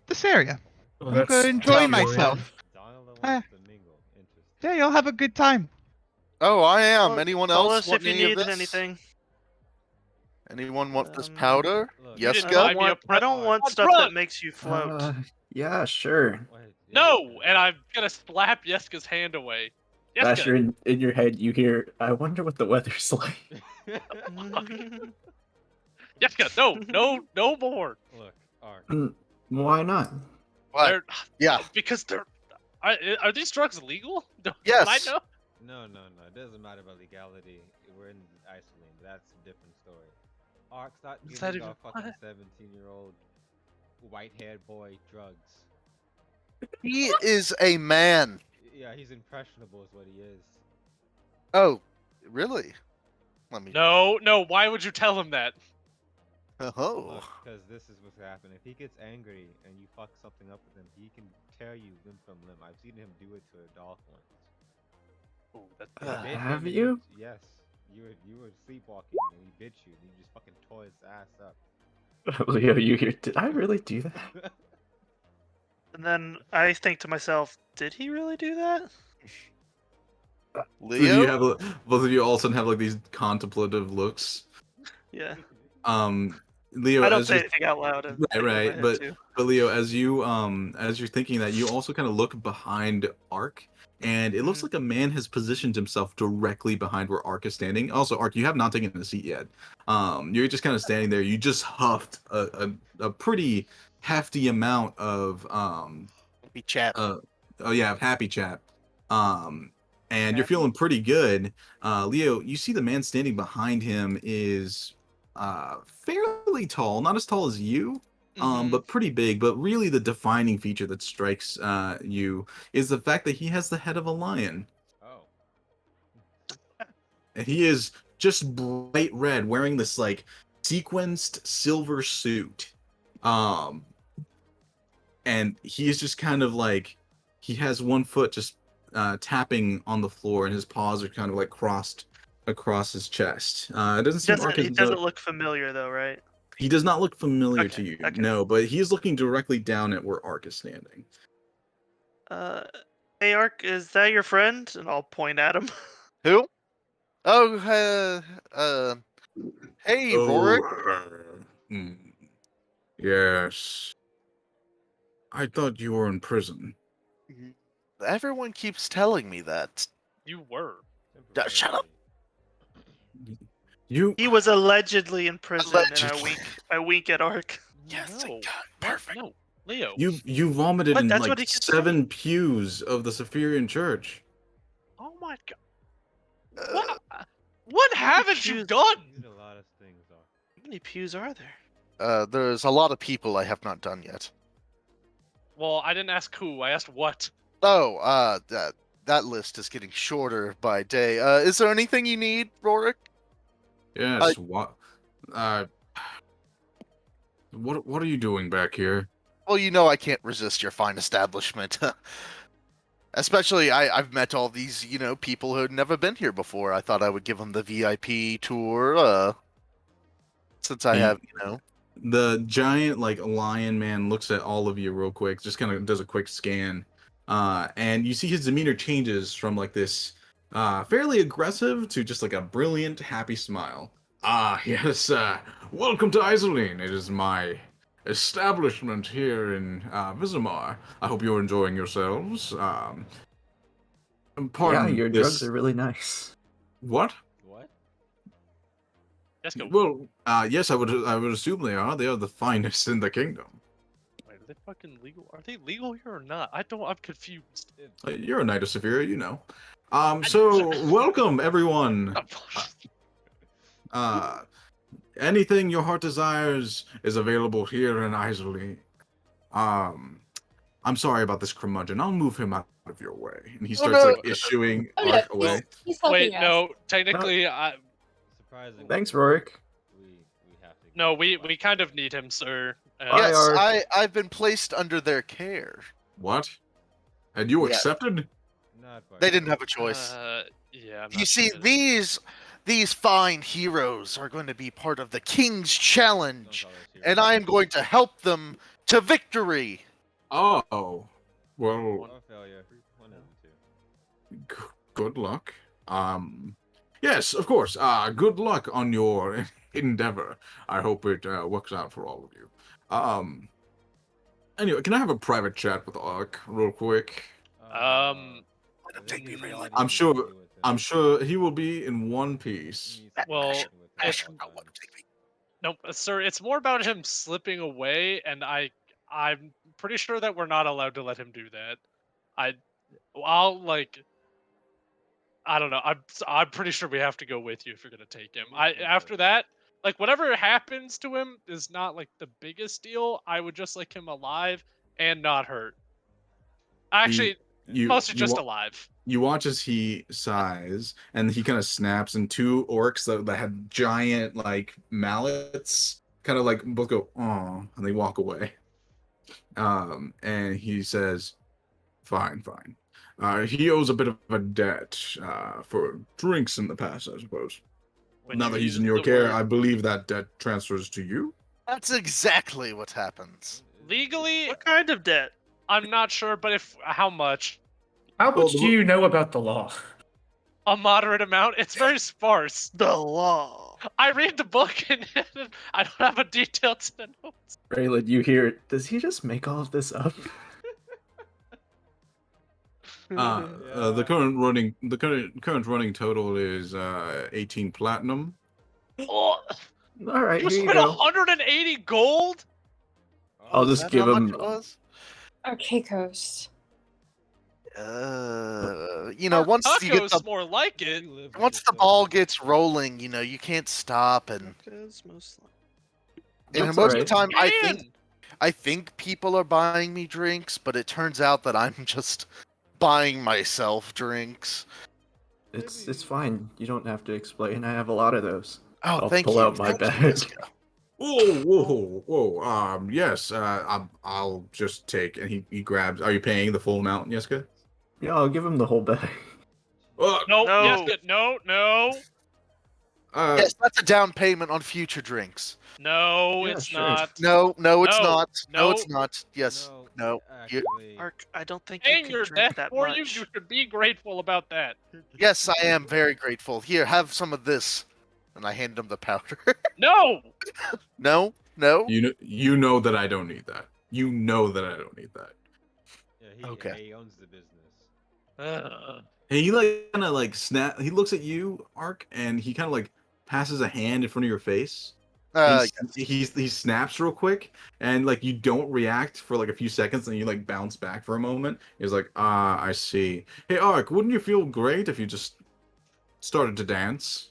this area. Well, I'm that's going to enjoy tough, myself. Donald wants Ah. to mingle. Interesting. Yeah, you'll have a good time. Oh, I am. Well, Anyone call else us want if you any of need this? anything. Anyone want this Um, powder? Look, Yes, didn't go. buy me a I don't want I'm stuff drunk. that makes you float. Yeah, sure. Wait, No, and I'm gonna slap Yeska's hand away. Asher, Yeska, in your head, you hear, I wonder what the weather's like. Yeska, no more. Look, Ark. Why not? What? They're, Yeah. because they're. Are these drugs legal? Would Yes. I know? No. It doesn't matter about legality. We're in Isolean. That's a different story. Ark, stop Is that giving even- our fucking 17-year-old white-haired boy drugs. He is a man. Yeah, he's impressionable, is what he is. Oh, really? Let me. No. Why would you tell him that? Oh. Because this is what's happening. If he gets angry and you fuck something up with him, he can tear you limb from limb. I've seen him do it to a dog once. Ooh, that's He bit Have him and you? Yes. You were sleepwalking and he bit you and you just fucking tore his ass up. Leo, you hear, did I really do that? And then I think to myself, did he really do that? Leo? Both of you all of a sudden have like these contemplative looks. Yeah. Leo, I don't as say you're- anything out loud. and Right, think in my right. head, But too. Leo, as you're thinking that, you also kind of look behind Ark, and it looks Mhm. like a man has positioned himself directly behind where Ark is standing. Also, Ark, you have not taken a seat yet. You're just kind of standing there. You just huffed a pretty hefty amount of Happy chat. happy chat. And you're feeling pretty good. Leo, you see the man standing behind him is fairly tall, not as tall as you, Mhm. but pretty big. But really, the defining feature that strikes you is the fact that he has the head of a lion, Oh. and he is just bright red, wearing this like sequenced silver suit. And he is just kind of like, he has one foot just tapping on the floor, and his paws are kind of like crossed across his chest. It doesn't seem Ark It doesn't look familiar though, right? He does not look familiar to Okay, you, okay. no, but he is looking directly down at where Ark is standing. Hey Ark, is that your friend? And I'll point at him. Who? Oh, hey, Rorik. Hmm. Yes. I thought you were in prison. Everyone keeps telling me that. You were. Shut up. You. He was allegedly in prison, Allegedly. and I wink at Ark. Yes, No. thank God. Perfect. No, Leo. You vomited What? in That's like what he kept 7 pews of the Saphirian Church. Oh my god. Uh, What haven't you pews- done? You did a lot of things, Ark. How many pews are there? There's a lot of people I have not done yet. Well, I didn't ask who. I asked what. Oh, that list is getting shorter by day. Is there anything you need, Rorik? Yes. What are you doing back here? Well, you know I can't resist your fine establishment. Especially, I've met all these, people who had never been here before. I thought I would give them the VIP tour, since I Hey. have, The giant like lion man looks at all of you real quick, just kind of does a quick scan, and you see his demeanor changes from like this fairly aggressive to just like a brilliant, happy smile. Ah, yes, welcome to Isolean. It is my establishment here in Visomar. I hope you're enjoying yourselves. Yeah, Pardon your this. drugs are really nice. What? What? Let's go. Well, yes, I would assume they are. They are the finest in the kingdom. Wait, are they fucking legal? Are they legal here or not? I'm confused. You're a Knight of Severa, you know. So welcome everyone. Anything your heart desires is available here in Isley. I'm sorry about this curmudgeon. I'll move him out of your way. And he starts like issuing Oh no, Ark away. he's helping Wait, us. no. Technically, Surprisingly. Thanks, Rorik. We have to. no. We kind of need him, sir. Bye, Yes, Ark. I've been placed under their care. What? And you Yeah. accepted? Not by They didn't have a choice. choice. Yeah. I'm You not see, sure. these fine heroes are going to be part of the King's Don't Challenge, call us heroes. and I am going to help them to victory. Oh. Well, Or failure. One of the two. good luck. Yes, of course. Good luck on your endeavor. I hope it works out for all of you. Anyway, can I have a private chat with Ark real quick? Take me, Raylan. I'm sure he will be in one piece. Well, Ash, I want to take me. Nope, sir. It's more about him slipping away, and I'm pretty sure that we're not allowed to let him do that. I'll like. I don't know. I'm pretty sure we have to go with you if you're gonna take him. After that, like whatever happens to him is not like the biggest deal. I would just like him alive and not hurt. Actually, mostly just alive. You watch as he sighs, and he kind of snaps, and two orcs that have giant like mallets kind of like both go, "Aw," and they walk away. And he says, "Fine, fine. He owes a bit of a debt for drinks in the past, I suppose. When Now you that he's in use your the care, word- I believe that debt transfers to you." That's exactly what happens. legally, What kind of debt? I'm not sure, but how much? How Well, much do you know about the law? A moderate amount. It's very sparse. The law. I read the book and I don't have a detail to the notes. Raylan, you hear? Does he just make all of this up? The current running total is 18 platinum. Oh, All right, you here you spent go. 180 gold? I'll Is just that how give much him. it was? Okay, Coast. Once you get Tacos the more like it. once the ball gets rolling, you can't stop, and Because most That's most of alright. the time, Man! I think people are buying me drinks, but it turns out that I'm just buying myself drinks. It's fine. You don't have to explain. I have a lot of those. Oh, I'll thank pull you. out my Thank you, bag. Jessica. Whoa. Yes. I'll just take. And he grabs. Are you paying the full amount, Jessica? Yeah, I'll give him the whole bag. No, No. yes, no. Yes, that's a down payment on future drinks. No, Yeah, it's sure. not. No, it's No, not. No, no. it's not. Yes, no. You, Actually, Ark, I don't think you Paying can your drink debt that for much. you should be grateful about that. yes, I am very grateful. Here, have some of this, and I hand him the powder. No! No. You know that I don't need that. You know that I don't need that. yeah, Okay. he owns the business. Hey, he like kind of like snap. He looks at you, Ark, and he kind of like passes a hand in front of your face. He snaps real quick, and like you don't react for like a few seconds, and you like bounce back for a moment. He's like, I see. Hey, Ark, wouldn't you feel great if you just started to dance?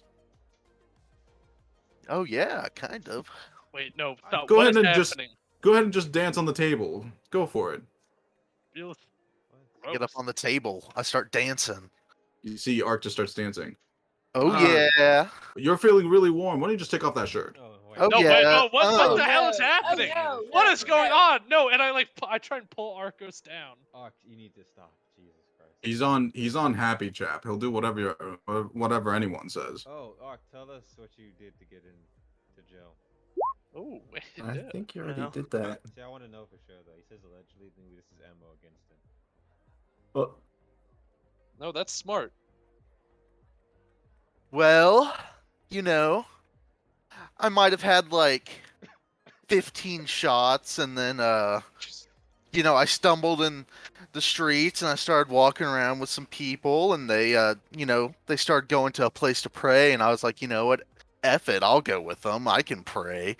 Oh yeah, kind of. Wait, no. Stop. Go What ahead is and just- happening? Go ahead and just dance on the table. Go for it. Feels Get up gross. on the table. I start dancing. You see, Ark just starts dancing. Oh Ah. yeah. You're feeling really warm. Why don't you just take off that shirt? Oh, wait. Oh, No, yeah. wait, no, what Oh. the hell is No. happening? Oh, no, What no, is going no. on? No, and I try and pull Arcos down. Ark, you need to stop. Jesus Christ. He's on happy chap. He'll do whatever anyone says. Oh, Ark, tell us what you did to get into jail. Oh, wait, I yeah. think you already No. did that. See, I want to know for sure though. He says allegedly, maybe this is ammo against him. Well, No, that's smart. Well, you know, I might have had like 15 shots, and then I stumbled in the streets and I started walking around with some people, and they started going to a place to pray, and I was like, you know what, F it, I'll go with them. I can pray.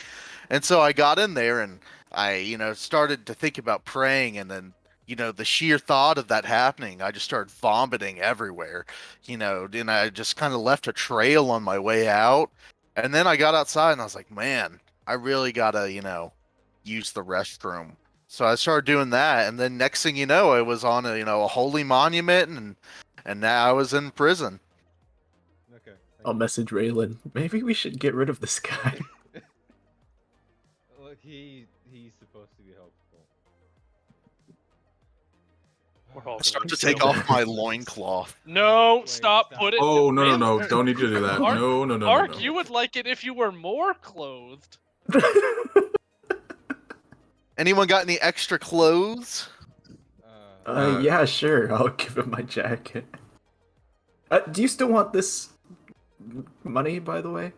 And so I got in there and I started to think about praying, and then the sheer thought of that happening, I just started vomiting everywhere. And I just kind of left a trail on my way out. And then I got outside and I was like, man, I really gotta, use the restroom. So I started doing that, and then next thing you know, I was on a holy monument, and now I was in prison. Okay. I'll message Raylan. Maybe we should get rid of this guy. Look, he's supposed to be helpful. We're all I start to doing take so. off my loincloth. No, Wait, stop. stop. Put it. Oh no, no, no! Raylan- Don't need to do that. Ark- No, no, no, no, Ark, no. you would like it if you were more clothed. Anyone got any extra clothes? Yeah, sure. I'll give him my jacket. Do you still want this money, by the way?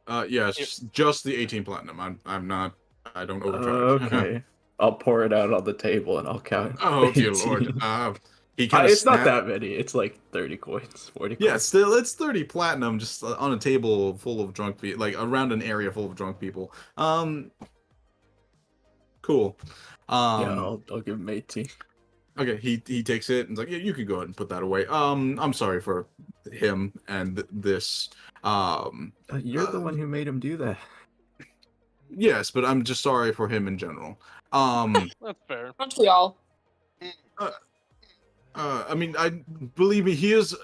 Right. Yeah, it's just the 18 platinum. I'm not. I don't overcharge. Okay. I'll pour it out on the table and I'll count. Oh dear 18. lord. He kind of. It's not that many. It's like 30 coins, 40 Yeah, coins. still, it's 30 platinum just on a table full of drunk people, like around an area full of drunk people. Cool. Yeah, I'll give him 18. Okay, he takes it and is like, yeah, you can go ahead and put that away. I'm sorry for him and this. You're the one who made him do that. Yes, but I'm just sorry for him in general. That's fair. Aren't we all? I mean, believe me, he is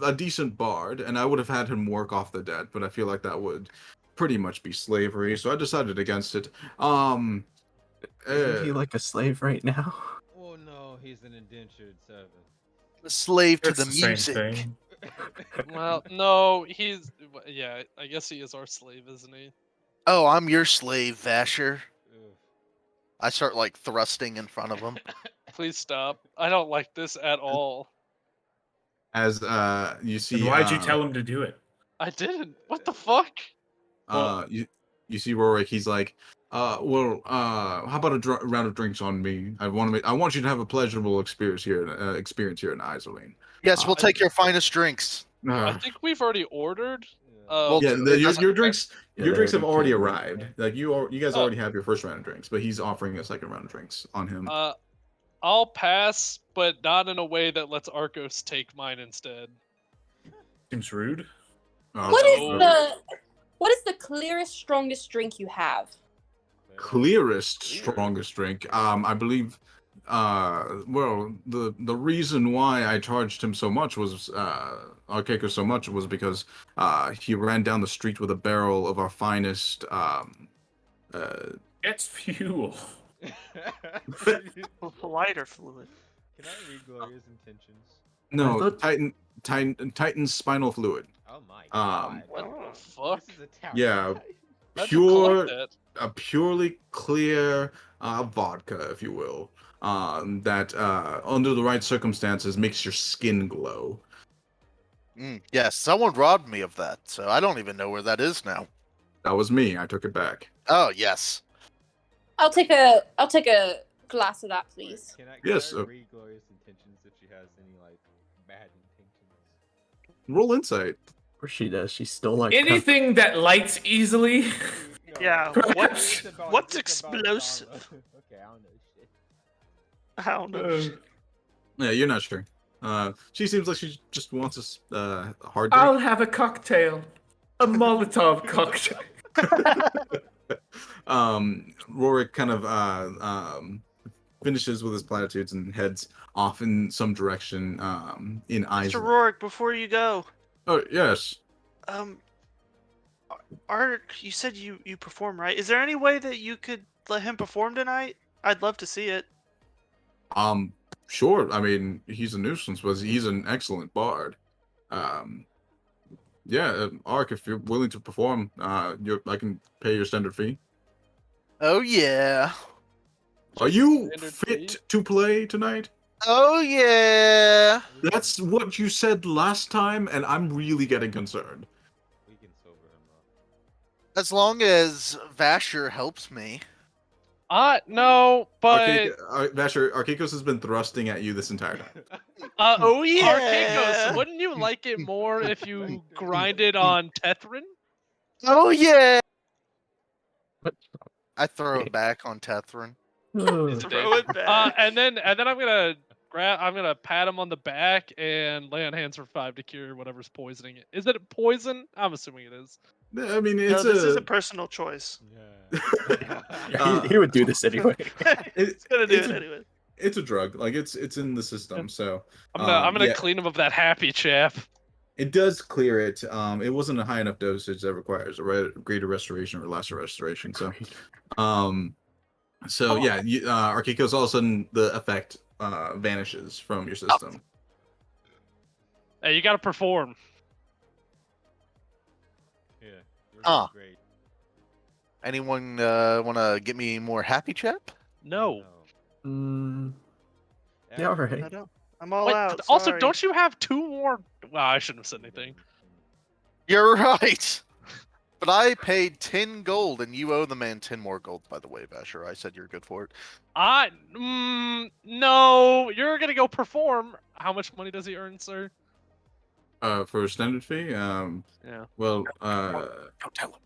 a decent bard, and I would have had him work off the debt, but I feel like that would pretty much be slavery, so I decided against it. Isn't he like a slave right now? Oh no, he's an indentured servant. A slave to It's the the same music. thing. Well, no, he's. Yeah, I guess he is our slave, isn't he? Oh, I'm your slave, Vasher. Ugh. I start like thrusting in front of him. Please stop. I don't like this at all. As you see, And why'd you tell him to do it? I didn't. What the fuck? You see Rorik, he's like, how about a round of drinks on me? I want you to have a pleasurable experience here in Isolean. Yes, we'll take your finest drinks. I think we've already ordered. Well, Yeah, it doesn't- your drinks, Yeah, your drinks have they already came. arrived. Like you guys Oh. already have your first round of drinks, but he's offering a second round of drinks on him. I'll pass, but not in a way that lets Arcos take mine instead. Seems rude. What is the clearest, strongest drink you have? Clearest, strongest drink? I believe. Well, the reason why I charged him so much was Arkeiko so much was because he ran down the street with a barrel of our finest. It's fuel. Lighter fluid. Can I read Gloria's intentions? No, I thought- Titan's spinal fluid. Oh my Um, god. What the fuck? This is a tower. Yeah, How'd you collect pure, that? a purely clear vodka, if you will. That under the right circumstances makes your skin glow. Yes, someone robbed me of that, so I don't even know where that is now. That was me. I took it back. Oh, yes. I'll take a glass of that, please. Can I Yes, read Gloria's intentions if she has any like bad intentions? Roll insight. Of course she does. She's still like Anything that lights easily. No, Yeah, Perhaps- what's it's about explosive? Donna. Okay, I don't know shit. I don't know. Yeah, you're not sure. She seems like she just wants a hard drink. I'll have a cocktail. A Molotov cocktail. Rorik kind of finishes with his platitudes and heads off in some direction in Mr. Isolean. Rourke, before you go, Oh yes. Art, you said you perform, right? Is there any way that you could let him perform tonight? I'd love to see it. Sure. I mean, he's a nuisance, but he's an excellent bard. Yeah, Ark, if you're willing to perform, I can pay your standard fee. Oh yeah. Are Just you standard fit fee? to play tonight? Oh yeah. That's what you said last time, and I'm really getting concerned. We can sober him up. As long as Vasher helps me. No, but Vasher, Archegos has been thrusting at you this entire time. Oh Archegos, yeah. wouldn't you like it more if you grinded on Tethrin? Oh yeah. What? I throw it back on Tethrin. Ugh. Throw it back. And then I'm gonna pat him on the back and lay on hands for 5 to cure whatever's poisoning it. Is it poison? I'm assuming it is. I mean, No, it's this is a personal choice. Yeah. Yeah, he would do this anyway. He's gonna do it's it a- anyway. it's a drug. Like it's in the system. So I'm gonna yeah, clean him of that happy chap. it does clear it. It wasn't a high enough dosage that requires a greater restoration or lesser restoration. So, yeah, Archegos, all of a sudden the effect vanishes from your system. Hey, you gotta perform. Yeah. You're Ah. great. Anyone want to get me more happy chap? No. Mm, Yeah, yeah, I alright. don't. I'm all Wait, out. also, sorry. don't you have 2 more? Well, I shouldn't have said anything. You're right. But I paid 10 gold, and you owe the man 10 more gold, by the way, Vasher. I said you're good for it. No, you're gonna go perform. How much money does he earn, sir? For a standard fee, Yeah. well, Don't tell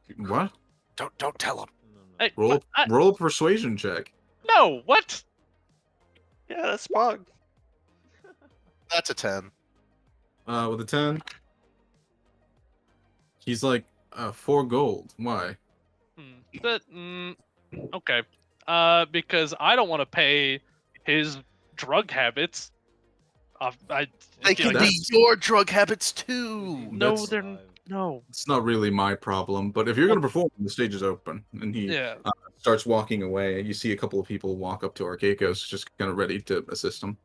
him. what? Don't tell him. No. Hey, Roll what? roll a persuasion check. No, what? Yeah, that's Pog. That's a 10. With a 10, he's like 4 gold. Why? Okay. Because I don't want to pay his drug habits. They feel can like be your drug habits too. No, That's- they're no. It's not really my problem. But if you're gonna perform, the stage is open, and he Yeah. starts walking away. You see a couple of people walk up to Archegos, just kind of ready to assist him.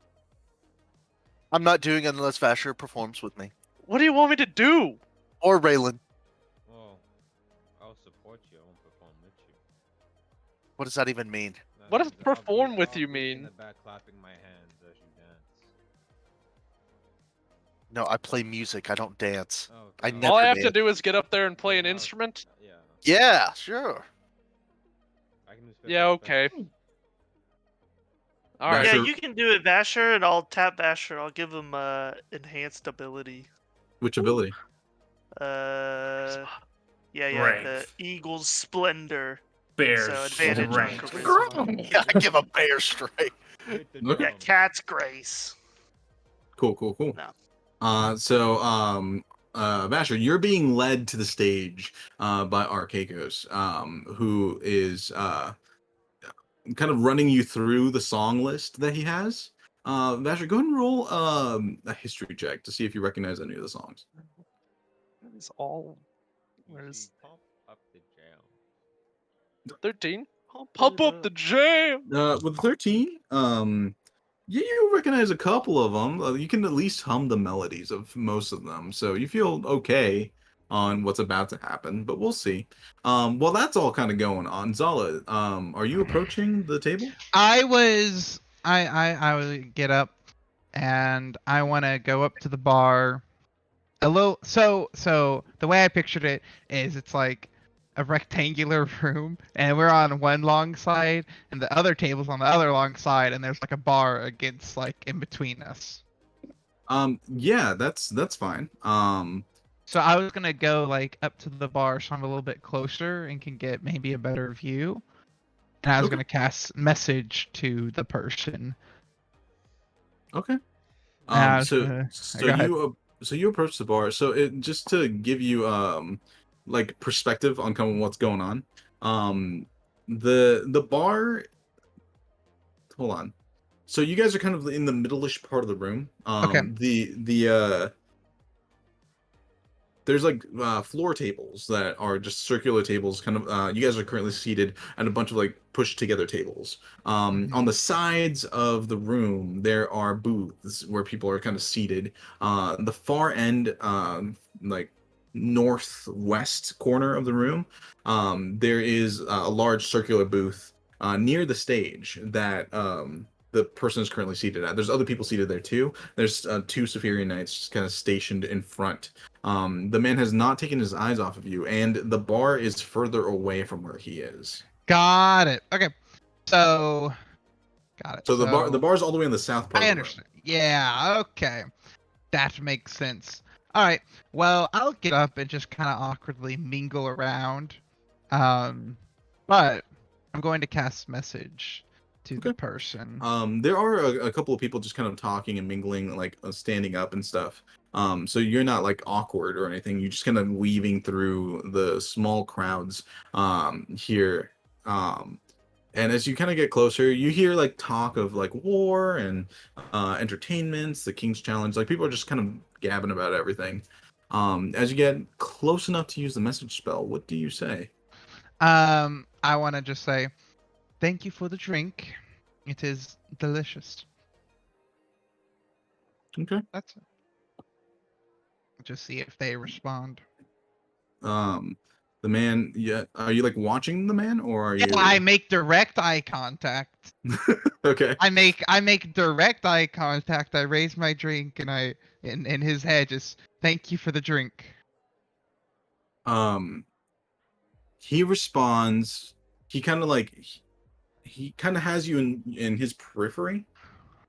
I'm not doing it unless Vasher performs with me. What do you want me to do? Or Raylan. Well, I'll support you. I won't perform with you. What does that even mean? That What does means I'll perform be- with I'll you be mean? In the back clapping my hands as you dance. No, I play music. I don't dance. Oh, I God. never All I have to did. do is get up there and play an Yeah, instrument. Yeah. Yeah, sure. I can do Yeah, special okay. effects. All right. Yeah, Vasher- you can do it, Vasher, and I'll tap Vasher. I'll give him enhanced ability. Which ability? Yeah, the Strength. Eagle's Splendor. Bear So advantage on strength. charisma. Yeah, I give a bear strike. Hit the Okay. Yeah, drum. Cat's Grace. Cool. No. Vasher, you're being led to the stage by Archegos, who is kind of running you through the song list that he has. Vasher, go ahead and roll a history check to see if you recognize any of the songs. It's all. You Where's see, pump up the jam. 13? Pump up the jam. With 13, you recognize a couple of them. You can at least hum the melodies of most of them, so you feel okay on what's about to happen. But we'll see. Well, that's all kind of going on. Zala, are you approaching the table? I would get up and I want to go up to the bar. So the way I pictured it is it's like a rectangular room and we're on one long side and the other table's on the other long side and there's like a bar against like in between us. Yeah, that's fine. So I was gonna go like up to the bar so I'm a little bit closer and can get maybe a better view. And I was Okay. gonna cast message to the person. Okay. I was So gonna- so go ahead. you approach the bar. So it just to give you like perspective on kind of what's going on. The bar. Hold on. So you guys are kind of in the middle-ish part of the room. Okay. There's like floor tables that are just circular tables. Kind of. You guys are currently seated at a bunch of like pushed together tables. On the sides of the room, there are booths where people are kind of seated. The far end, like northwest corner of the room, there is a large circular booth near the stage that the person is currently seated at. There's other people seated there too. There's 2 Saphirian Knights kind of stationed in front. The man has not taken his eyes off of you, and the bar is further away from where he is. Got it. Okay. So, got it. So the bar's all the way in the south part I of the room. understand. Yeah. Okay. That makes sense. All right. Well, I'll get up and just kind of awkwardly mingle around. But I'm going to cast message to the Okay. person. There are a couple of people just kind of talking and mingling, like standing up and stuff. So you're not like awkward or anything. You're just kind of weaving through the small crowds here. And as you kind of get closer, you hear like talk of like war and entertainments, the King's Challenge. Like people are just kind of gabbing about everything. As you get close enough to use the message spell, what do you say? I want to just say, thank you for the drink. It is delicious. Okay. That's it. Just see if they respond. The man, yeah. Are you like watching the man, or are Yeah, you? I make direct eye contact. Okay. I make direct eye contact. I raise my drink and I in his head just thank you for the drink. He responds. He kind of like he kind of has you in his periphery.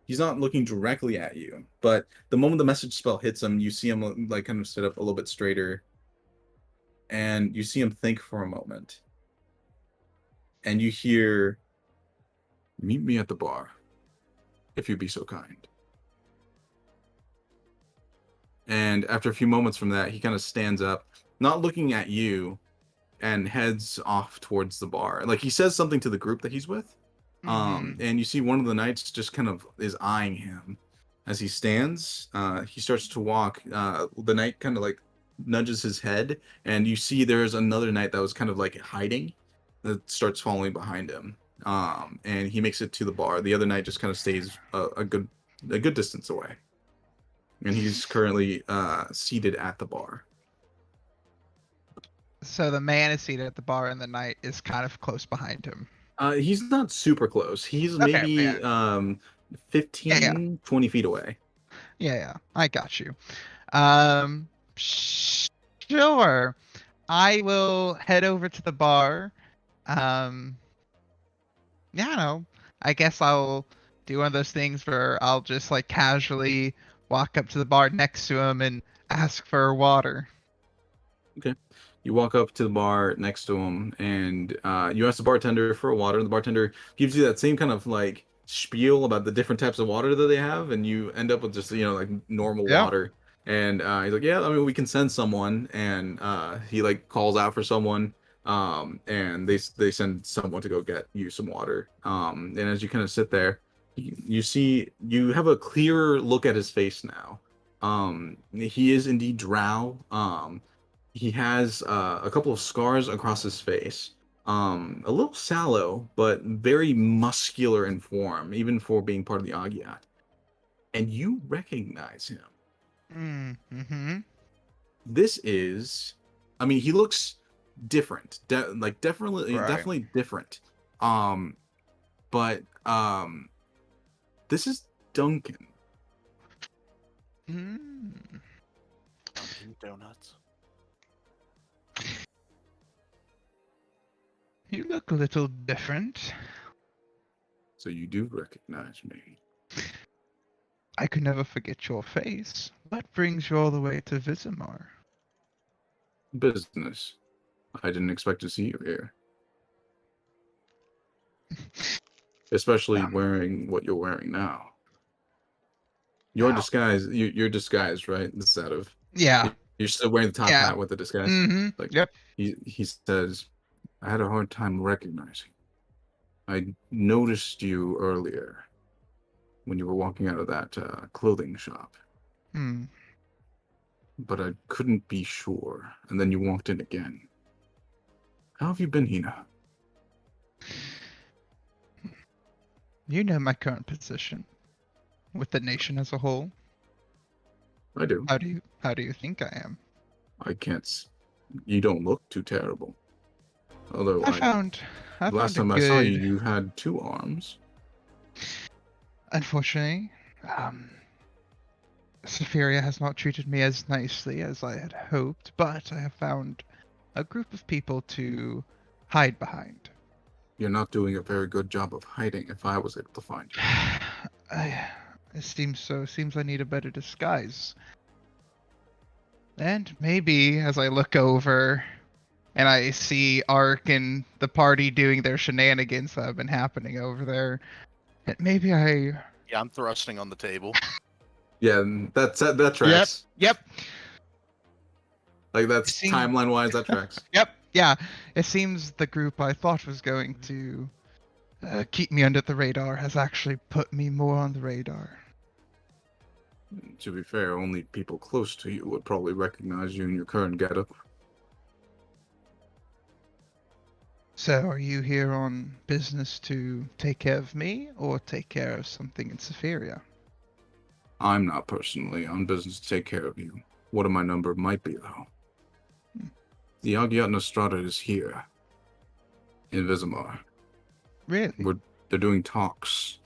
He's not looking directly at you, but the moment the message spell hits him, you see him like kind of sit up a little bit straighter, and you see him think for a moment, and you hear, "Meet me at the bar, if you'd be so kind." And after a few moments from that, he kind of stands up, not looking at you, and heads off towards the bar. Like he says something to the group that he's with. And you see one of the knights just kind of is eyeing him as he stands. He starts to walk. The knight kind of like nudges his head, and you see there's another knight that was kind of like hiding that starts following behind him. And he makes it to the bar. The other knight just kind of stays a good distance away, and he's currently seated at the bar. So the man is seated at the bar and the knight is kind of close behind him. He's not super close. He's Okay, maybe yeah. 15, 20 feet away. Yeah, I got you. Sure. I will head over to the bar. I guess I'll do one of those things where I'll just like casually walk up to the bar next to him and ask for water. Okay. You walk up to the bar next to him, and you ask the bartender for a water. And the bartender gives you that same kind of like spiel about the different types of water that they have, and you end up with just like normal Yeah. water. And he's like, "Yeah, I mean, we can send someone." And he like calls out for someone, and they send someone to go get you some water. And as you kind of sit there, you see you have a clearer look at his face now. He is indeed drow. He has a couple of scars across his face. A little sallow, but very muscular in form, even for being part of the Agiat. And you recognize him. Mm-hmm. This is, I mean, he looks different, definitely different. But this is Duncan. Dunkin' Donuts. You look a little different. So you do recognize me. I could never forget your face. What brings you all the way to Visomar? Business. I didn't expect to see you here. Especially wearing what you're wearing now. Your disguise, you're disguised, right? It's that of... Yeah. You're still wearing the top hat with the disguise? Mm-hmm. Like, yep. He says, I had a hard time recognizing. I noticed you earlier when you were walking out of that clothing shop. But I couldn't be sure. And then you walked in again. How have you been, Hina? You know my current position with the nation as a whole. I do. How do you think I am? I can't. You don't look too terrible. Although I found last a time I saw you, good. you had 2 arms. Unfortunately, Safiria has not treated me as nicely as I had hoped, but I have found a group of people to hide behind. You're not doing a very good job of hiding. If I was able to find you, It seems so. Seems I need a better disguise. And maybe as I look over and I see Ark and the party doing their shenanigans that have been happening over there, that maybe I. Yeah, I'm thrusting on the table. yeah, that tracks. Yep. Like that's Seem- timeline wise, that tracks. Yep. Yeah. It seems the group I thought was going to keep me under the radar has actually put me more on the radar. To be fair, only people close to you would probably recognize you in your current getup. So, are you here on business to take care of me or take care of something in Safiria? I'm not personally on business to take care of you. What my number might be, though. The Agiat Nostrada is here. In Visomar. Really? They're doing talks.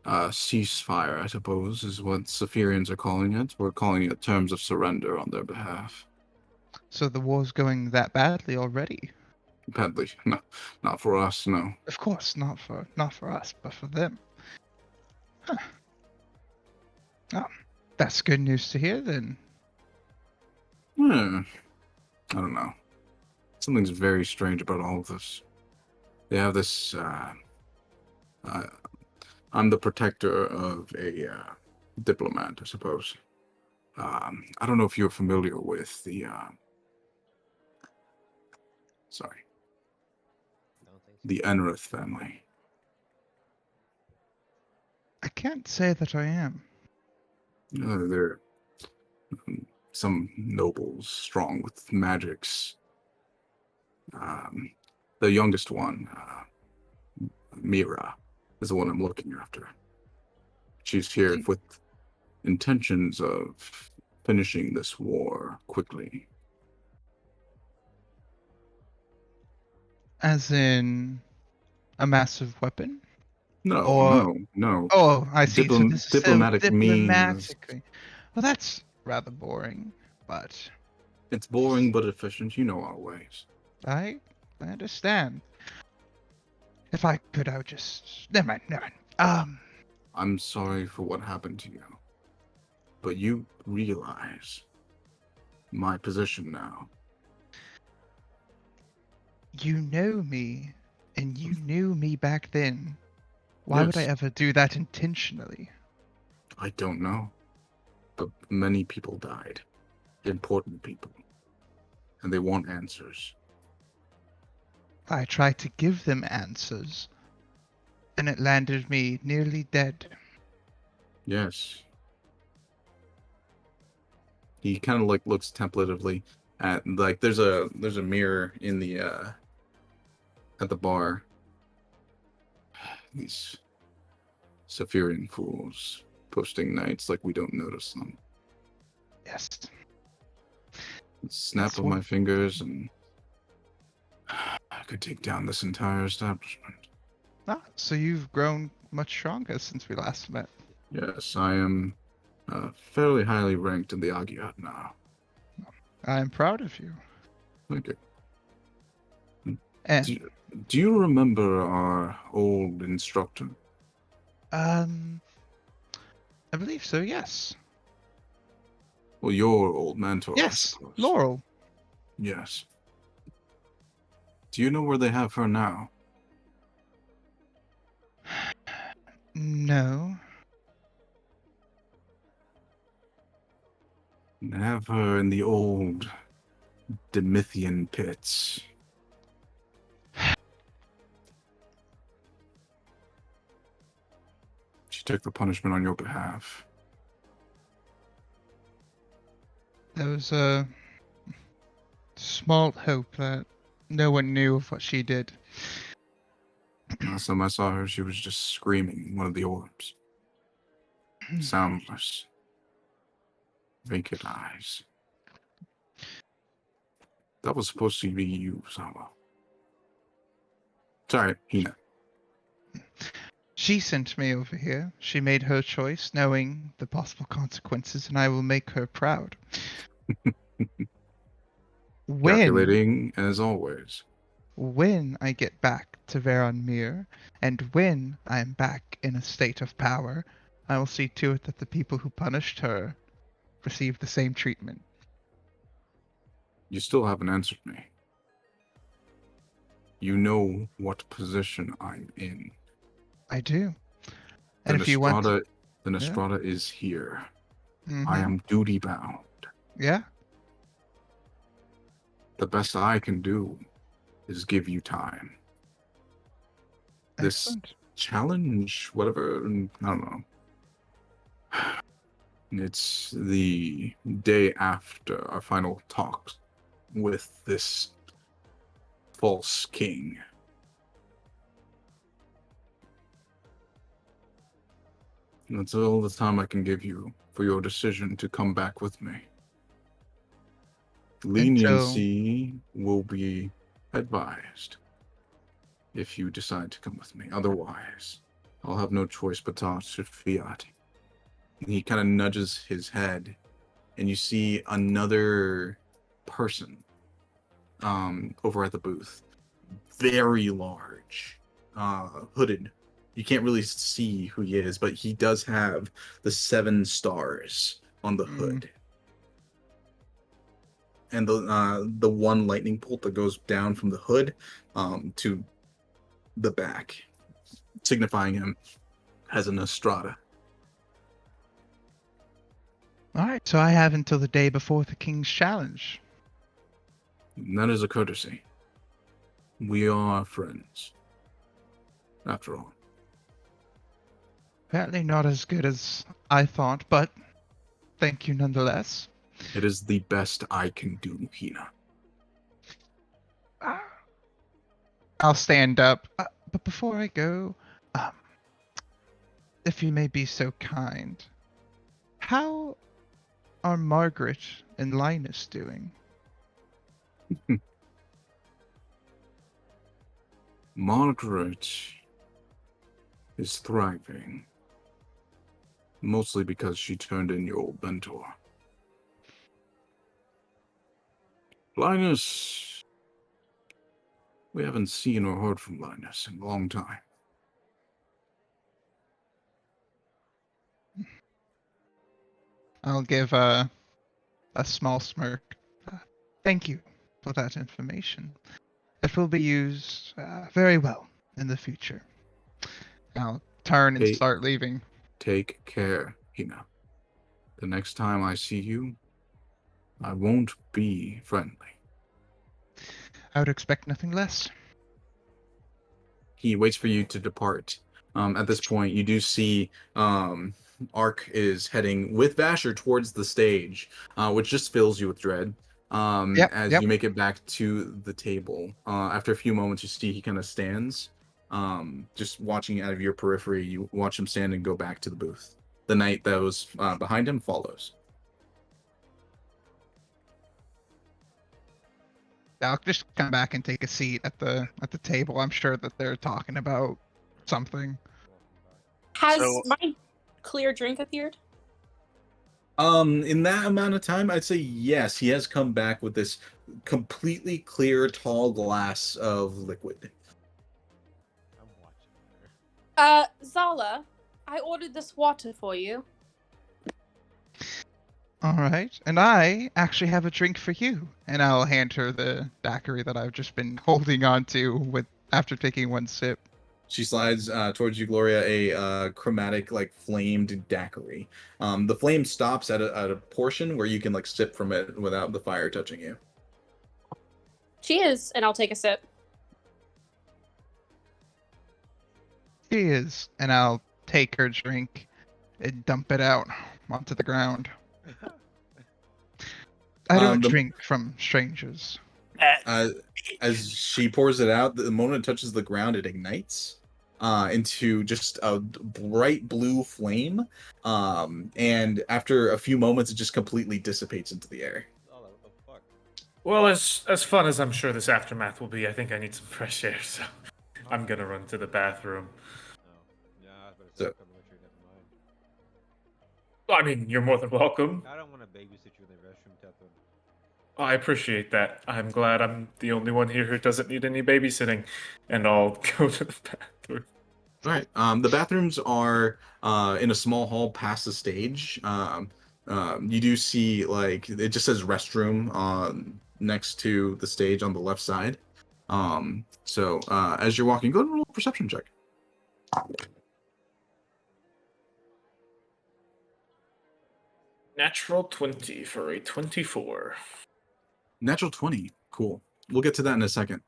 Ceasefire, I suppose, is what Saphirians are calling it. We're calling it terms of surrender on their behalf. So the war's going that badly already? Badly. No, not for us, no. Of course, not for us, but for them. Huh. Oh, that's good news to hear then. I don't know. Something's very strange about all of this. They have this, I'm the protector of a diplomat, I suppose. I don't know if you're familiar with the, Don't think so. the Enrith family. I can't say that I am. They're some nobles strong with magics. The youngest one, Mira, is the one I'm looking after. She's here with intentions of finishing this war quickly. As in a massive weapon? No, Or... no. Oh, I see. So this is so Diplomatic means diplomatically. Well, that's rather boring, but it's boring but efficient. You know our ways. I understand. If I could, I would just... Never mind. I'm sorry for what happened to you, but you realize my position now. You know me, and you knew me back then. Why would I Yes. ever do that intentionally? I don't know, but many people died. Important people. And they want answers. I tried to give them answers, and it landed me nearly dead. Yes. He kind of like looks templatively at like there's a mirror in the at the bar. These Saphirian fools posting nights like we don't notice them. Yes. Snap That's of what- my fingers and I could take down this entire establishment. Ah, so you've grown much stronger since we last met. Yes, I am fairly highly ranked in the Agiat now. I'm proud of you. Thank you. And, Do you remember our old instructor? I believe so, yes. Well, your old mentor, I Yes, suppose. Laurel. Yes. Do you know where they have her now? No. They have her in the old Demithian pits. She took the punishment on your behalf. There was a small hope that no one knew of what she did. Last time I saw her, she was just screaming in one of the orbs. Soundless. Vacant eyes. That was supposed to be you, Sama. Sorry, Hina. She sent me over here. She made her choice, knowing the possible consequences, and I will make her proud. Calculating as always. When I get back to Veronmere, and when I am back in a state of power, I will see to it that the people who punished her receive the same treatment. You still haven't answered me. You know what position I'm in. I do. The And if you want, Nostrada is here. I Mhm. am duty bound. Yeah. The best I can do is give you time. This Excellent. challenge, whatever, I don't know. It's the day after our final talks with this false king. That's all the time I can give you for your decision to come back with me. Leniency will be advised if you decide to come with me. Otherwise, I'll have no choice but to answer fiat. He kind of nudges his head, and you see another person over at the booth. Very large, hooded. You can't really see who he is, but he does have the 7 stars on the hood. And the one lightning bolt that goes down from the hood to the back, signifying him as an Estrada. Alright, so I have until the day before the King's Challenge. And that is a courtesy. We are friends, after all. Apparently not as good as I thought, but thank you nonetheless. It is the best I can do, Hina. I'll stand up. But before I go, if you may be so kind, how are Margaret and Linus doing? Margaret is thriving. Mostly because she turned in your old mentor. Linus... We haven't seen or heard from Linus in a long time. I'll give a small smirk. Thank you for that information. It will be used very well in the future. I'll turn and start leaving. Take care, Hina. The next time I see you, I won't be friendly. I would expect nothing less. He waits for you to depart. At this point, you do see Ark is heading with Vasher towards the stage, which just fills you with dread. As you make it back to the table. After a few moments, you see he kind of stands, just watching out of your periphery. You watch him stand and go back to the booth. The knight that was behind him follows. I'll just come back and take a seat at the table. I'm sure that they're talking about something. Has my clear drink appeared? In that amount of time, I'd say yes. He has come back with this completely clear, tall glass of liquid. I'm watching her. Zala, I ordered this water for you. All right, and I actually have a drink for you, and I'll hand her the daiquiri that I've just been holding on to after taking one sip. She slides towards you, Gloria, a chromatic, like, flamed daiquiri. The flame stops at a portion where you can, like, sip from it without the fire touching you. Cheers, and I'll take a sip. Cheers, and I'll take her drink and dump it out onto the ground. I don't drink from strangers. As she pours it out, the moment it touches the ground, it ignites into just a bright blue flame. And after a few moments, it just completely dissipates into the air. Oh, what the fuck? Well, as fun as I'm sure this aftermath will be, I think I need some fresh air, so I'm gonna run to the bathroom. Oh, yeah, I was about to say, So- I'm coming with you. Never mind. I mean, you're more than welcome. I don't want to babysit you in the restroom, Tethon. I appreciate that. I'm glad I'm the only one here who doesn't need any babysitting, and I'll go to the bathroom. All right. The bathrooms are in a small hall past the stage. You do see like it just says restroom next to the stage on the left side. So as you're walking, go ahead and roll a perception check. Natural 20 for a 24. Natural 20. Cool. We'll get to that in a second.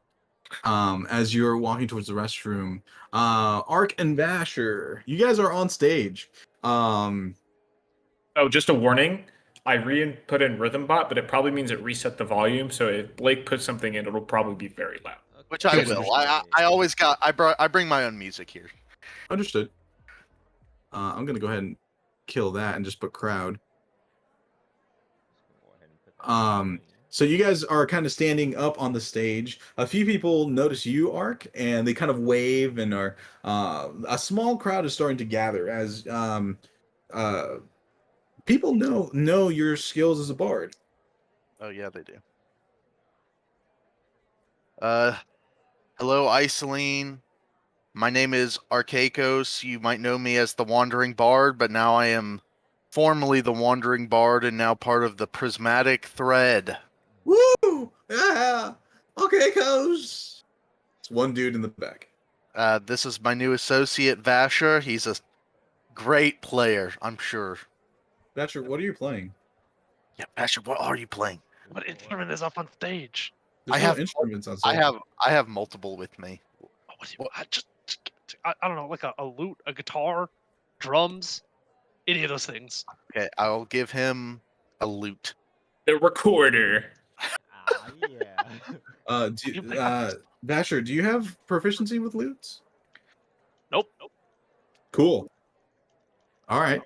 As you're walking towards the restroom, Ark and Vasher, you guys are on stage. Oh, just a warning. I put in Rhythm Bot, but it probably means it reset the volume. So if Blake puts something in, it'll probably be very loud. Which I Yes, will. I always got. I bring my own music here. Understood. I'm gonna go ahead and kill that and just put crowd. So you guys are kind of standing up on the stage. A few people notice you, Ark, and they kind of wave and are a small crowd is starting to gather as people know your skills as a bard. Oh yeah, they do. Hello, Isolean. My name is Archaikos. You might know me as the Wandering Bard, but now I am formerly the Wandering Bard and now part of the Prismatic Thread. Woo! Yeah. Okay, Coach. It's one dude in the back. This is my new associate, Vasher. He's a great player, I'm sure. Thatcher, what are you playing? Yeah, Vasher, what are you playing? What instrument is up on stage? There's no instruments on stage. I have multiple with me. Oh, what do you, I don't know, like a lute, a guitar, drums, any of those things. Okay, I'll give him a lute. The recorder. Yeah. Vasher, do you have proficiency with lutes? Nope. Cool. All right.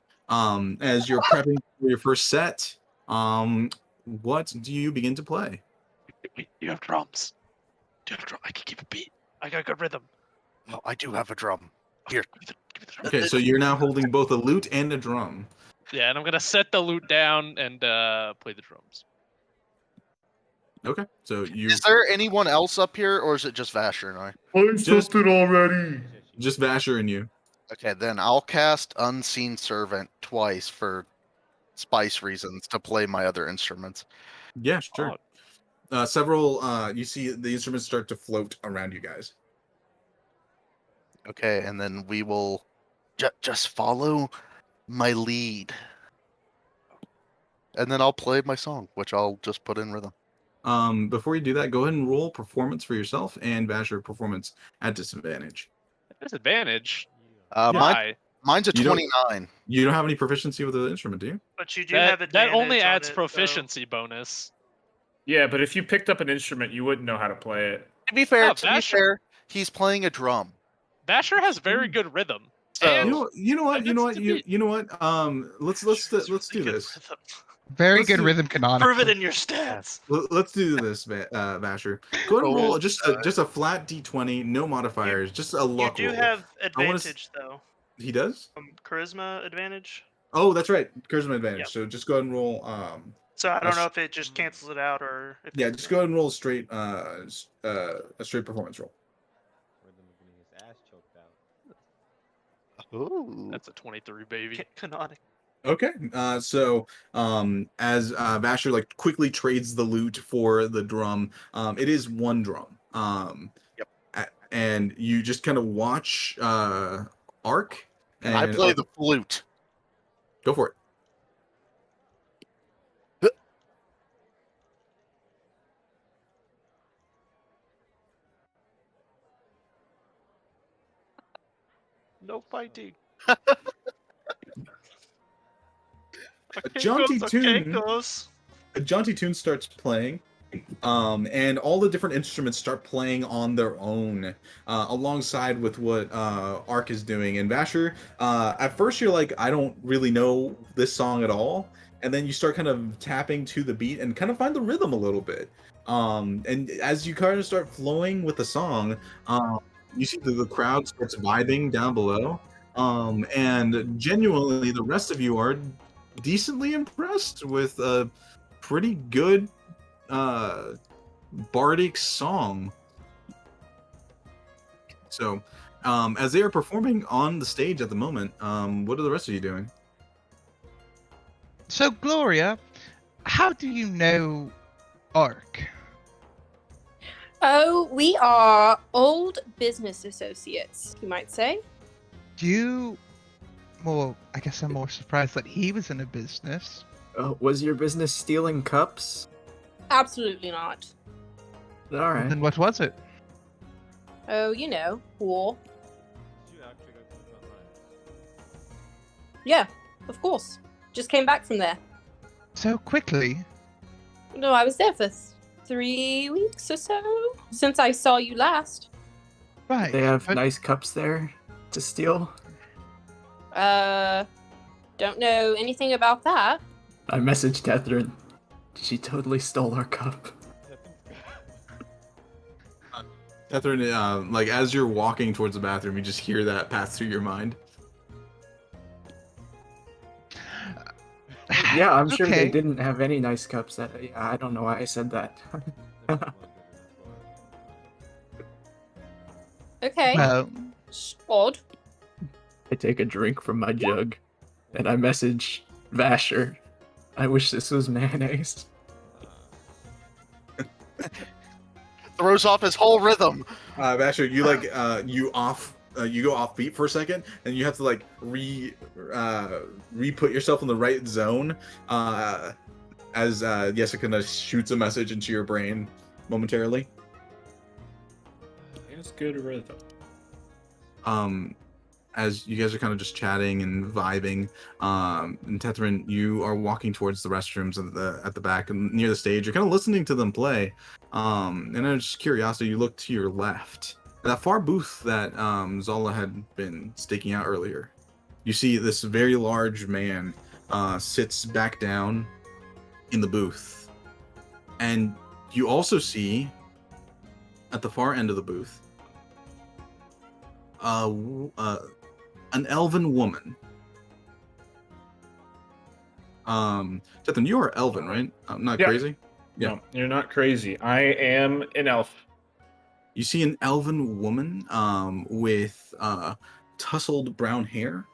As you're prepping for your first set, what do you begin to play? Wait, you have drums. Do you have a drum? I can keep a beat. I got good rhythm. Oh, I do have a drum. Here. Give me the drum. Okay, so you're now holding both a lute and a drum. Yeah, and I'm gonna set the lute down and play the drums. Okay, so you Is there anyone else up here, or is it just Vasher and I? Play Just- something already. just Vasher and you. Okay, then I'll cast Unseen Servant twice for spice reasons to play my other instruments. Yeah, sure. Several you see the instruments start to float around you guys. Okay, and then we will just follow my lead. And then I'll play my song, which I'll just put in rhythm. Before you do that, go ahead and roll performance for yourself and Vasher performance at disadvantage. Disadvantage? Mine, Why? mine's a You don't- 29. You don't have any proficiency with the instrument, do you? But you do have That advantage only on adds it, proficiency bonus. Yeah, but if you picked up an instrument, you wouldn't know how to play it. To be fair, Oh, Vasher- he's playing a drum. Basher has very good rhythm. So- And You know what? That's You know what? Let's do Good this. rhythm. Very Let's good do- rhythm canonical. Prove it in your stats. Let's do this, Vasher. Go ahead and roll just a flat d20, no modifiers, just a You luck do roll. have I wanna advantage though. He does? Charisma advantage. Oh, that's right. Charisma advantage. Yep. So just go ahead and roll. So I don't That's- know if it just cancels it out or if Yeah, just go ahead and roll a straight a straight performance roll. Rhythm is getting his ass choked out. Ooh. that's a 23, baby. canonic. Okay. So as Vasher like quickly trades the lute for the drum, it is one drum. Yep. And you just kind of watch Ark and I play the flute. Go for it. No fighting. A jaunty tune. Archaikos. A jaunty tune starts playing, and all the different instruments start playing on their own, alongside with what Ark is doing. And Vasher, at first you're like, I don't really know this song at all, and then you start kind of tapping to the beat and kind of find the rhythm a little bit. And as you kind of start flowing with the song, you see the crowd starts vibing down below. And genuinely, the rest of you are decently impressed with a pretty good bardic song. So, as they are performing on the stage at the moment, what are the rest of you doing? So, Gloria, how do you know Ark? Oh, we are old business associates, you might say. I guess I'm more surprised that he was in a business. Was your business stealing cups? Absolutely not. All right. Then what was it? Oh, you know, war. Did you actually go to the front lines? Yeah, of course. Just came back from there. So quickly? No, I was there for 3 weeks or so since I saw you last. Right. They have but- nice cups there to steal. Don't know anything about that. I messaged Catherine. She totally stole our cup. Catherine, like as you're walking towards the bathroom, you just hear that pass through your mind. Yeah, I'm sure they Okay. didn't have any nice cups. I don't know why I said that. Okay. Well, Odd. I take a drink from my jug, and I message Vasher. I wish this was mayonnaise. Throws off his whole rhythm. Basher, you like you go off beat for a second, and you have to like re-put yourself in the right zone. As Jessica kind of shoots a message into your brain momentarily. It's good rhythm. As you guys are kind of just chatting and vibing, and Tethryn, you are walking towards the restrooms at the back and near the stage. You're kind of listening to them play, and out of just curiosity, you look to your left. That far booth that Zola had been staking out earlier. You see this very large man sits back down in the booth, and you also see at the far end of the booth an elven woman. Tethan, you are elven, right? I'm not Yeah. crazy. Yeah. No, you're not crazy. I am an elf. You see an elven woman with tousled brown hair.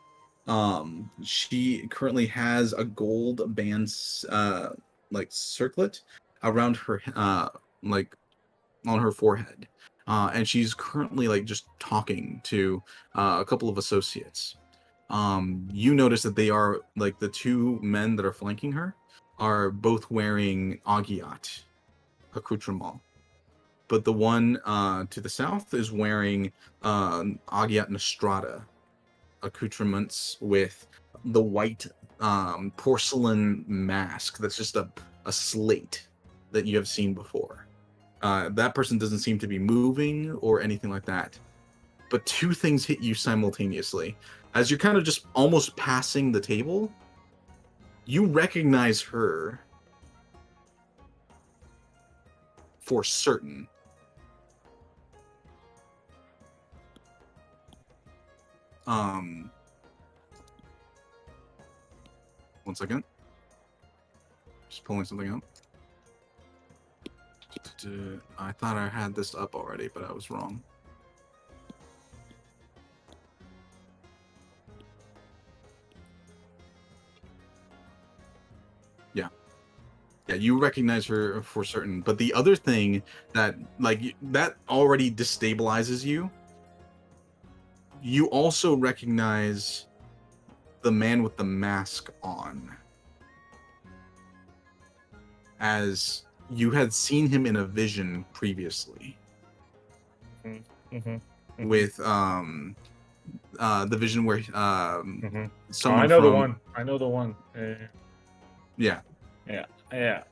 She currently has a gold band like circlet around her like on her forehead. And she's currently like just talking to a couple of associates. You notice that they are like the two men that are flanking her are both wearing Agiat accoutrement, but the one to the south is wearing Agiat Nostrada accoutrements with the white porcelain mask that's just a slate that you have seen before. That person doesn't seem to be moving or anything like that. But two things hit you simultaneously. As you're kind of just almost passing the table, you recognize her for certain. One second. Just pulling something up. I thought I had this up already, but I was wrong. Yeah, you recognize her for certain. But the other thing that that already destabilizes you, you also recognize the man with the mask on, as you had seen him in a vision previously. With the vision where someone I know from, the one. I know the one. Yeah. Yeah.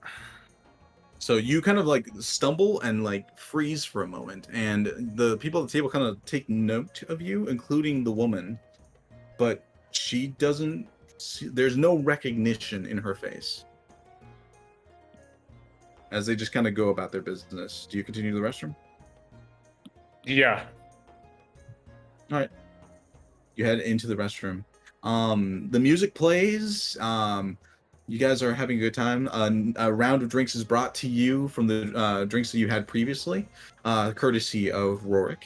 So you kind of like stumble and like freeze for a moment, and the people at the table kind of take note of you, including the woman, but she doesn't see, there's no recognition in her face. as they just kind of go about their business. Do you continue to the restroom? Yeah. All right. You head into the restroom. The music plays. You guys are having a good time. A round of drinks is brought to you from the drinks that you had previously, courtesy of Rorik.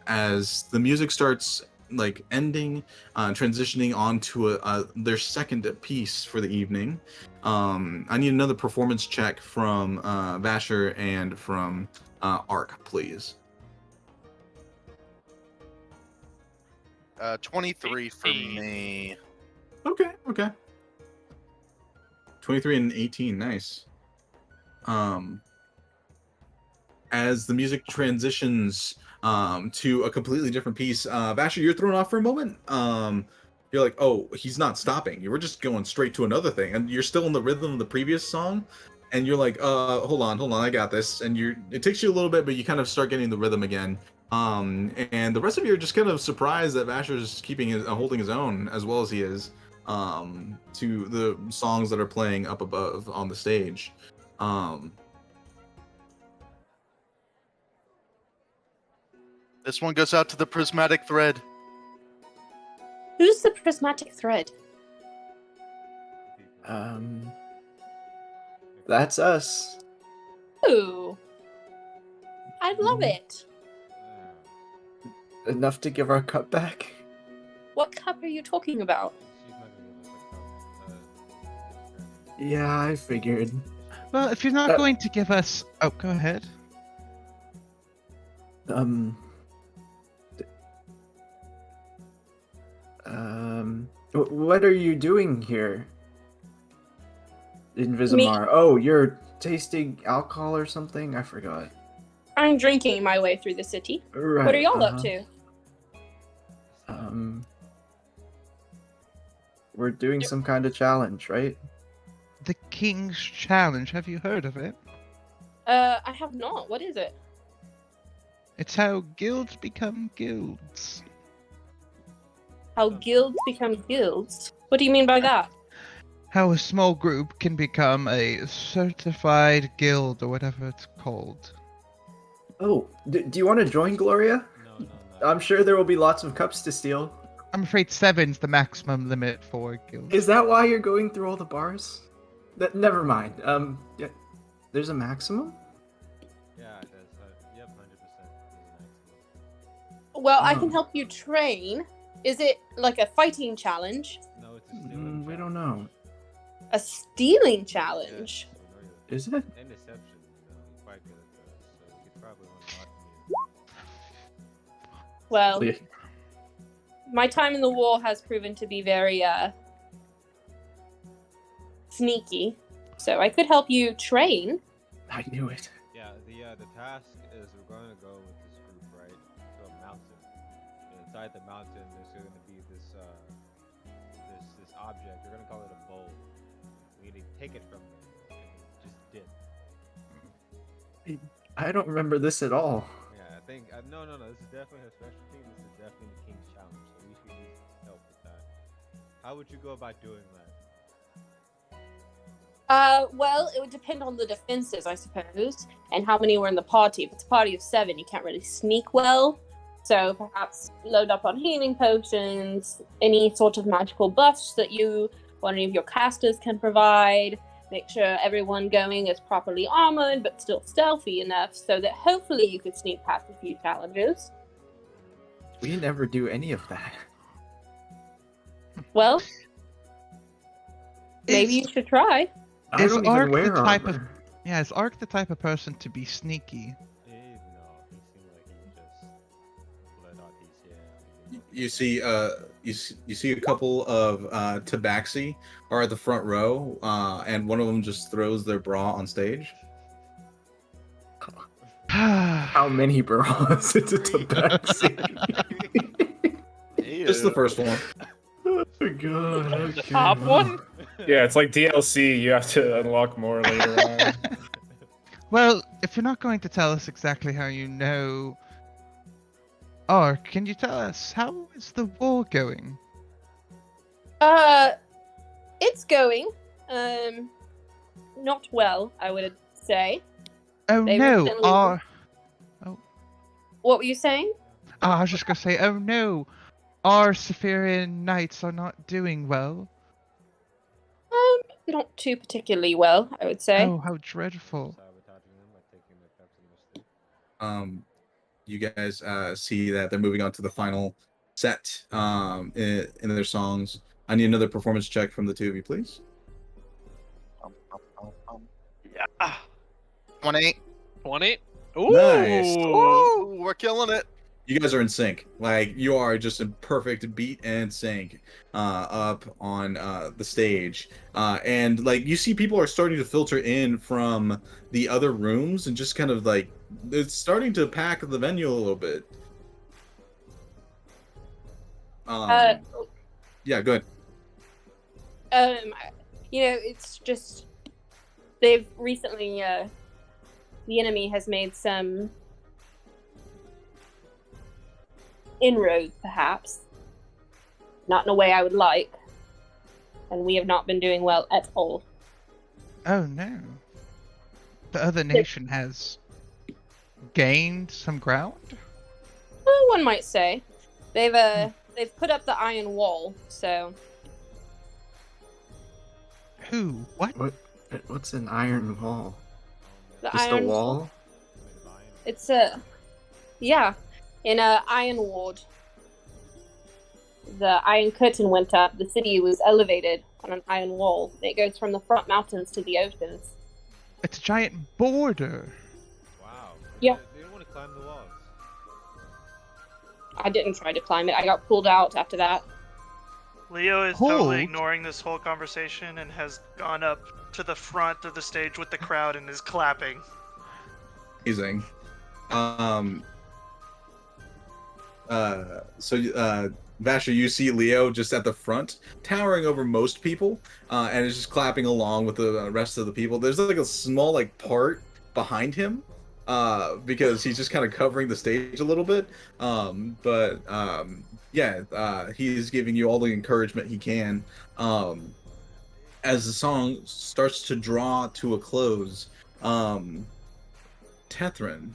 As the music starts like ending, transitioning onto their second piece for the evening. I need another performance check from Vasher and from Ark, please. 23 for 18. me. Okay. 23 and 18, nice. As the music transitions to a completely different piece, Vasher, you're thrown off for a moment. You're like, oh, he's not stopping. You were just going straight to another thing, and you're still in the rhythm of the previous song, and you're like, hold on, I got this. And it takes you a little bit, but you kind of start getting the rhythm again. And the rest of you are just kind of surprised that Vasher's holding his own as well as he is to the songs that are playing up above on the stage. This one goes out to the prismatic thread. Who's the prismatic thread? That's us. Ooh. I love it. Enough to give our cup back? What cup are you talking about? She's not gonna give us a cup. Yeah, I figured. Well, if you're not going to give us... Oh, go ahead. What are you doing here? In Visomar? Oh, you're tasting alcohol or something? I forgot. I'm drinking my way through the city. Right. What are y'all up to? We're doing some kind of challenge, right? The King's Challenge. Have you heard of it? I have not. What is it? It's how guilds become guilds. How guilds become guilds? What do you mean by that? How a small group can become a certified guild or whatever it's called. Oh, do you want to join, Gloria? No. I'm sure there will be lots of cups to steal. I'm afraid 7's the maximum limit for guilds. Is that why you're going through all the bars? Never mind. Yeah, there's a maximum? Yeah, that's yep, 100%. Well, I can help you train. Is it like a fighting challenge? No, it's a stealing We don't know. A stealing challenge? Is it? And deception, you're quite good at those, so you could probably unlock me. Well, my time in the war has proven to be very sneaky, so I could help you train. I knew it. Yeah, the task is we're going to go with this group, right, to a mountain. And inside the mountain, there's going to be this object. We're going to call it a bowl. We need to take it from them and just dip. I don't remember this at all. Yeah, I think no. This is definitely her specialty. This is definitely the King's Challenge, so we should need help with that. How would you go about doing that? Well, it would depend on the defenses, I suppose, and how many were in the party. If it's a party of 7, you can't really sneak well. So perhaps load up on healing potions, any sort of magical buffs that you or any of your casters can provide. Make sure everyone going is properly armored, but still stealthy enough so that hopefully you could sneak past a few challenges. We never do any of that. Well, maybe you should try. I Is don't Ark even wear the type armor. is Ark the type of person to be sneaky? No, he seemed like he just bled out his You see, you see a couple of tabaxi are at the front row, and one of them just throws their bra on stage. How many bras? It's a tabaxi. Just the first one. Oh god. Okay. Top one? Yeah, it's like DLC. You have to unlock more later on. Well, if you're not going to tell us exactly how you know Ark, can you tell us how is the war going? It's going. not well, I would say. Oh They no, recently- What were you saying? I was just gonna say, oh no, our Saphirian knights are not doing well. Not too particularly well, I would say. Oh, how dreadful. Sabotaging them by taking their cups and their steak. You guys see that they're moving on to the final set in their songs. I need another performance check from the two of you, please. Yeah. 28. 20. Ooh. Nice. Ooh, we're killing it. You guys are in sync. Like, you are just in perfect beat and sync up on the stage. And like, you see people are starting to filter in from the other rooms and just kind of like, it's starting to pack the venue a little bit. Yeah, good. It's just they've recently the enemy has made some inroads, perhaps not in a way I would like, and we have not been doing well at all. Oh no. The other nation has gained some ground? Well, one might say they've put up the iron wall, so Who? What? What's an iron wall? the Just a iron wall? It's in a iron ward. The iron curtain went up. The city was elevated on an iron wall. It goes from the front mountains to the oceans. It's a giant border. Wow. Yeah. They don't want to climb the walls. I didn't try to climb it. I got pulled out after that. Leo is Hold. totally ignoring this whole conversation and has gone up to the front of the stage with the crowd and is clapping. Amazing. Vasher, you see Leo just at the front, towering over most people, and is just clapping along with the rest of the people. There's like a small like part behind him, because he's just kind of covering the stage a little bit. He's giving you all the encouragement he can. As the song starts to draw to a close, Tethrin,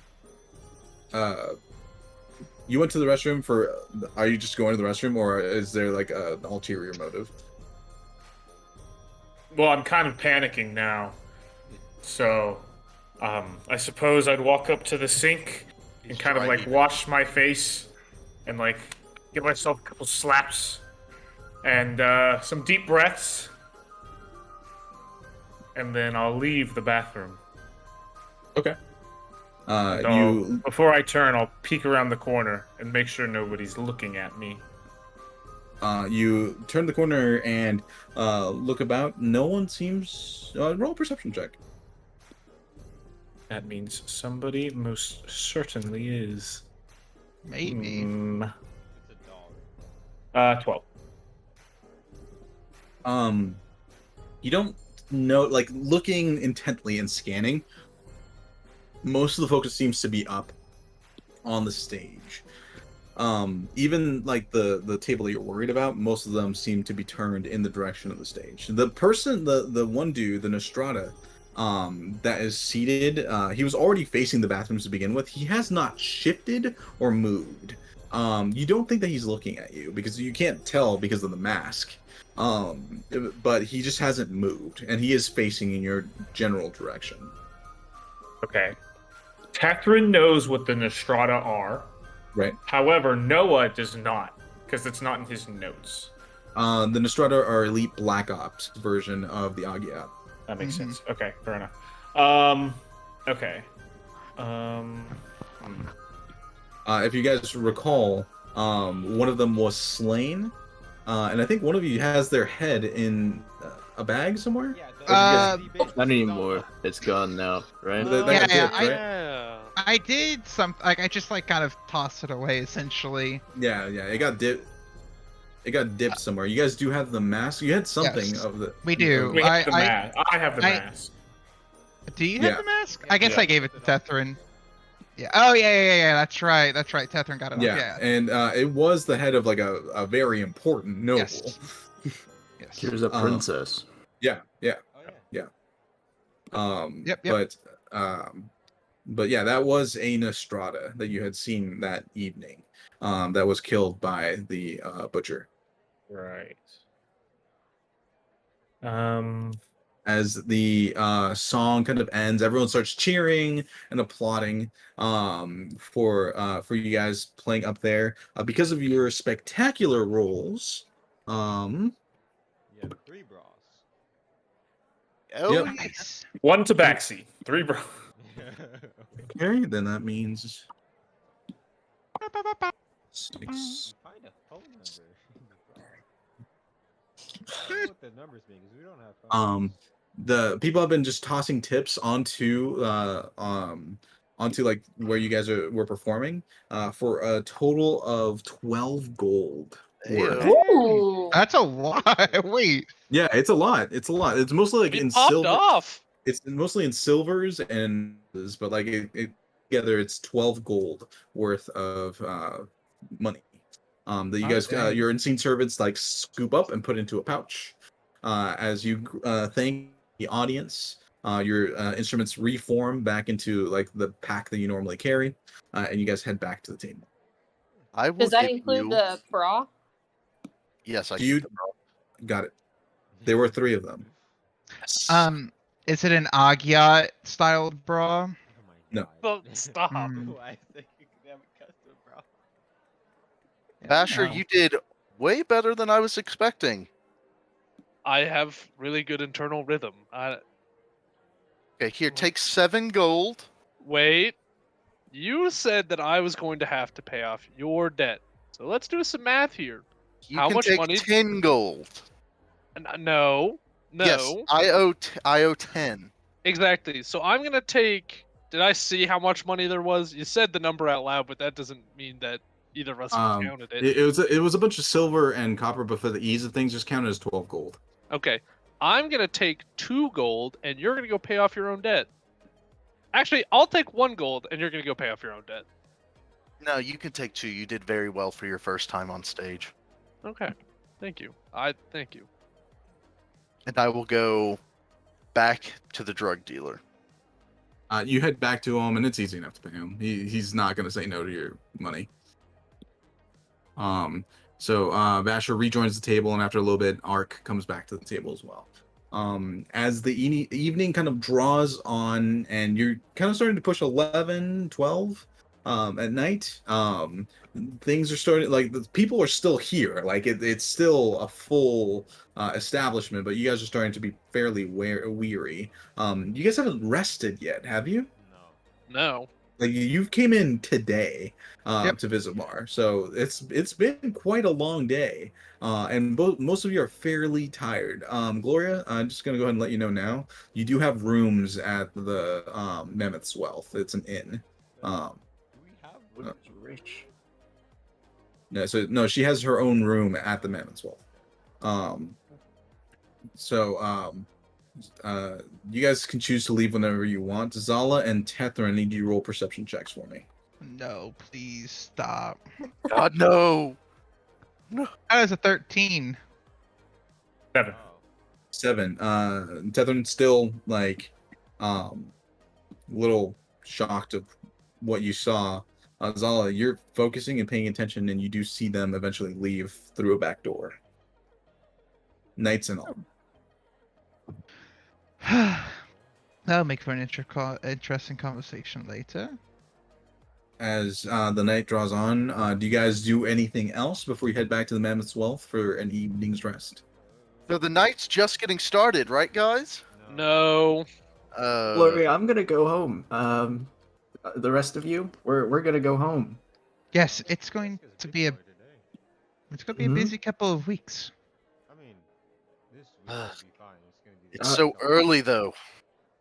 you went to the restroom for. Are you just going to the restroom, or is there like an ulterior motive? Well, I'm kind of panicking now. So, I suppose I'd walk up to the sink and kind of like wash my face and like give myself a couple slaps and some deep breaths. And then I'll leave the bathroom. Okay. Before I turn, I'll peek around the corner and make sure nobody's looking at me. You turn the corner and look about. No one seems. Roll a perception check. That means somebody most certainly is. Maybe. It's a dog. 12. You don't know, like, looking intently and scanning, most of the focus seems to be up on the stage. Even like the table that you're worried about, most of them seem to be turned in the direction of the stage. The person, the one dude, the Nostrada, that is seated, he was already facing the bathrooms to begin with. He has not shifted or moved. You don't think that he's looking at you because you can't tell because of the mask. But he just hasn't moved, and he is facing in your general direction. Okay. Tethrin knows what the Nostrada are. Right. However, Noah does not, because it's not in his notes. The Nostrada are elite Black Ops version of the Agiat. That makes sense. Okay, fair enough. Okay. If you guys recall, one of them was slain, and I think one of you has their head in a bag somewhere. Yeah, Not anymore. It's gone now, right? That got dipped, right? Yeah. I did some. Like, I just like kind of tossed it away, essentially. Yeah, it got dipped. It got dipped somewhere. You guys do have the mask. You had something Yes, of the. we do. We have the mask. I have the mask. Do you have Yeah. the mask? Yeah, I guess yeah. I gave it to Tethrin. Yeah. Oh yeah. That's right. Tethrin got it. Yeah, Off. Yeah. and it was the head of like a very important noble. Yes. Yes. Here's a princess. Yeah. Oh yeah. Yep. But yeah, that was a Nostrada that you had seen that evening. That was killed by the butcher. Right. As the song kind of ends, everyone starts cheering and applauding for you guys playing up there because of your spectacular roles. Yeah, 3 bras. Oh, Yep. Nice. 1 tabaxi, 3 bro. Okay, then that means You 6. find a phone number in the bra. I don't know what the numbers mean because we don't have phones. The people have been just tossing tips onto like where you guys were performing for a total of 12 gold worth. Ayo. Ooh. That's a lot. Wait. Yeah, it's a lot. It's a lot. It's mostly like We in popped silver. off. It's mostly in silvers but like together it's 12 gold worth of money. That you Oh, guys dang. your unseen servants like scoop up and put into a pouch. As you thank the audience, your instruments reform back into like the pack that you normally carry, and you guys head back to the table. I will Does that give include you. the bra? Yes, I Do you keep them. got it? There were 3 of them. Is it an Agyat styled bra? Oh my No. god. But stop. Mm. Why is it you can have a custom bra? Basher, No. you did way better than I was expecting. I have really good internal rhythm. Okay, here, take 7 gold. Wait. You said that I was going to have to pay off your debt. So let's do some math here. You How can much take money? 10 gold. No. Yes, No. I owe 10. Exactly. So I'm going to take. Did I see how much money there was? You said the number out loud, but that doesn't mean that either of us counted it. It was a bunch of silver and copper, but for the ease of things, just count it as 12 gold. Okay. I'm going to take 2 gold, and you're going to go pay off your own debt. Actually, I'll take 1 gold, and you're going to go pay off your own debt. No, you can take 2. You did very well for your first time on stage. Okay. Thank you. Thank you. And I will go back to the drug dealer. You head back to him, and it's easy enough to pay him. He's not going to say no to your money. So Vasher rejoins the table, and after a little bit, Ark comes back to the table as well. As the evening kind of draws on, and you're kind of starting to push 11, 12 at night, things are starting, like the people are still here. Like it's still a full establishment, but you guys are starting to be fairly weary. You guys haven't rested yet, have you? No. Like you came in today Yep. to Visomar, so it's been quite a long day, and most of you are fairly tired. Gloria, I'm just gonna go ahead and let you know now. You do have rooms at the Mammoth's Wealth. It's an inn. Do we have Women's rich. No, she has her own room at the Mammoth's Wealth. You guys can choose to leave whenever you want. Zala and Tethra, I need you to roll perception checks for me. No, please stop. God, no! That is a 13. 7. 7. Tethrin still like a little shocked of what you saw. Zala, you're focusing and paying attention, and you do see them eventually leave through a back door. Knights and all. That'll make for an interesting conversation later. As the night draws on, do you guys do anything else before you head back to the Mammoth's Wealth for an evening's rest? So the night's just getting started, right, guys? No. Gloria, I'm gonna go home. The rest of you, we're gonna go home. Yes, it's going to be a Mhm. busy couple of weeks. I mean, this week will be fine. It's gonna be. It's so early, though.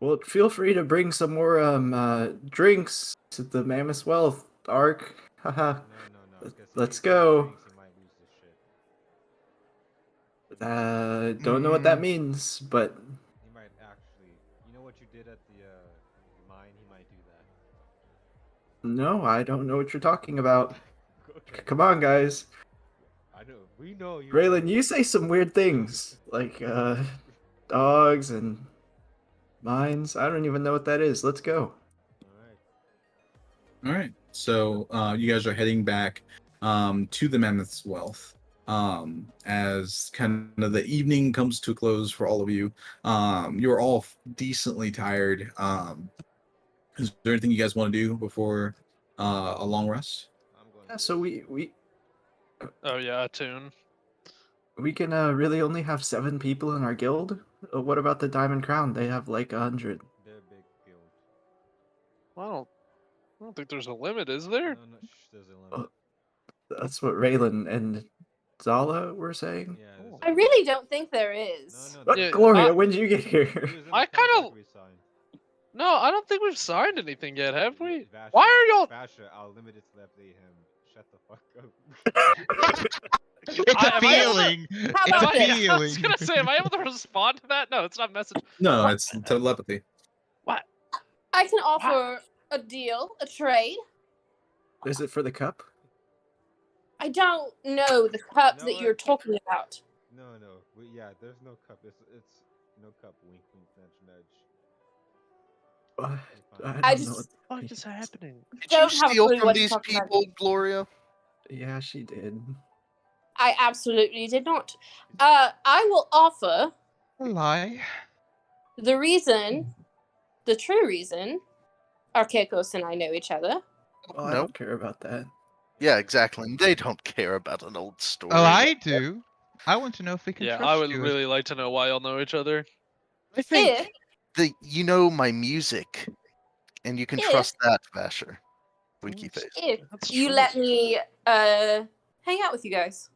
Well, feel free to bring some more drinks to the Mammoth Wealth, Ark. Haha. No. Let's go. He might lose this shit. Don't know what that means, but He might actually. You know what you did at the mine? He might do that. no, I don't know what you're talking about. Okay. Come on, guys. I know. We know you. Braylon, you say some weird things like dogs and Mines. I don't even know what that is. Let's go. All right. All right. So you guys are heading back to the Mammoth's Wealth. As kind of the evening comes to a close for all of you, you're all decently tired. Is there anything you guys want to do before a long rest? I'm going. Yeah, so we Oh yeah, tune. we can really only have 7 people in our guild. What about the Diamond Crown? They have like 100. They're big guild. Well, I don't think there's a limit, is there? No, no, shh, there's a limit. That's what Raylan and Zala were saying. Yeah. there's I a- really don't think there is. No, Yeah, Gloria, I- when did you get here? It was in the I kinda- contract we signed. No, I don't think we've signed anything yet, have we? Vasher, Why are y'all? Vasher, I'll limit its lefty him. Shut the fuck up. It's a Am I able to- feeling. How It's about a this? I feeling. was gonna say, am I able to respond to that? No, it's not message. No, it's telepathy. I can offer a deal, a trade. Is it for the cup? I don't know the cup know that what? you're talking about. No, yeah, there's no cup. It's no cup. Wink, wink, nudge, nudge. I don't know just- what What is happening? Did Don't you have a steal clue from what you're these talking about. people, Gloria? Yeah, she did. I absolutely did not. I will offer A lie. the reason, the true reason, Archegos and I know each other. Well, I No. don't care about that. Yeah, exactly. And they don't care about an old story. Oh, I do. I want to know if we can Yeah, trust I would you. really like to know why y'all know each other. I think If that you know my music, and you can If- trust that, Vasher. Winky face. if That's you true. let me hang out with you guys.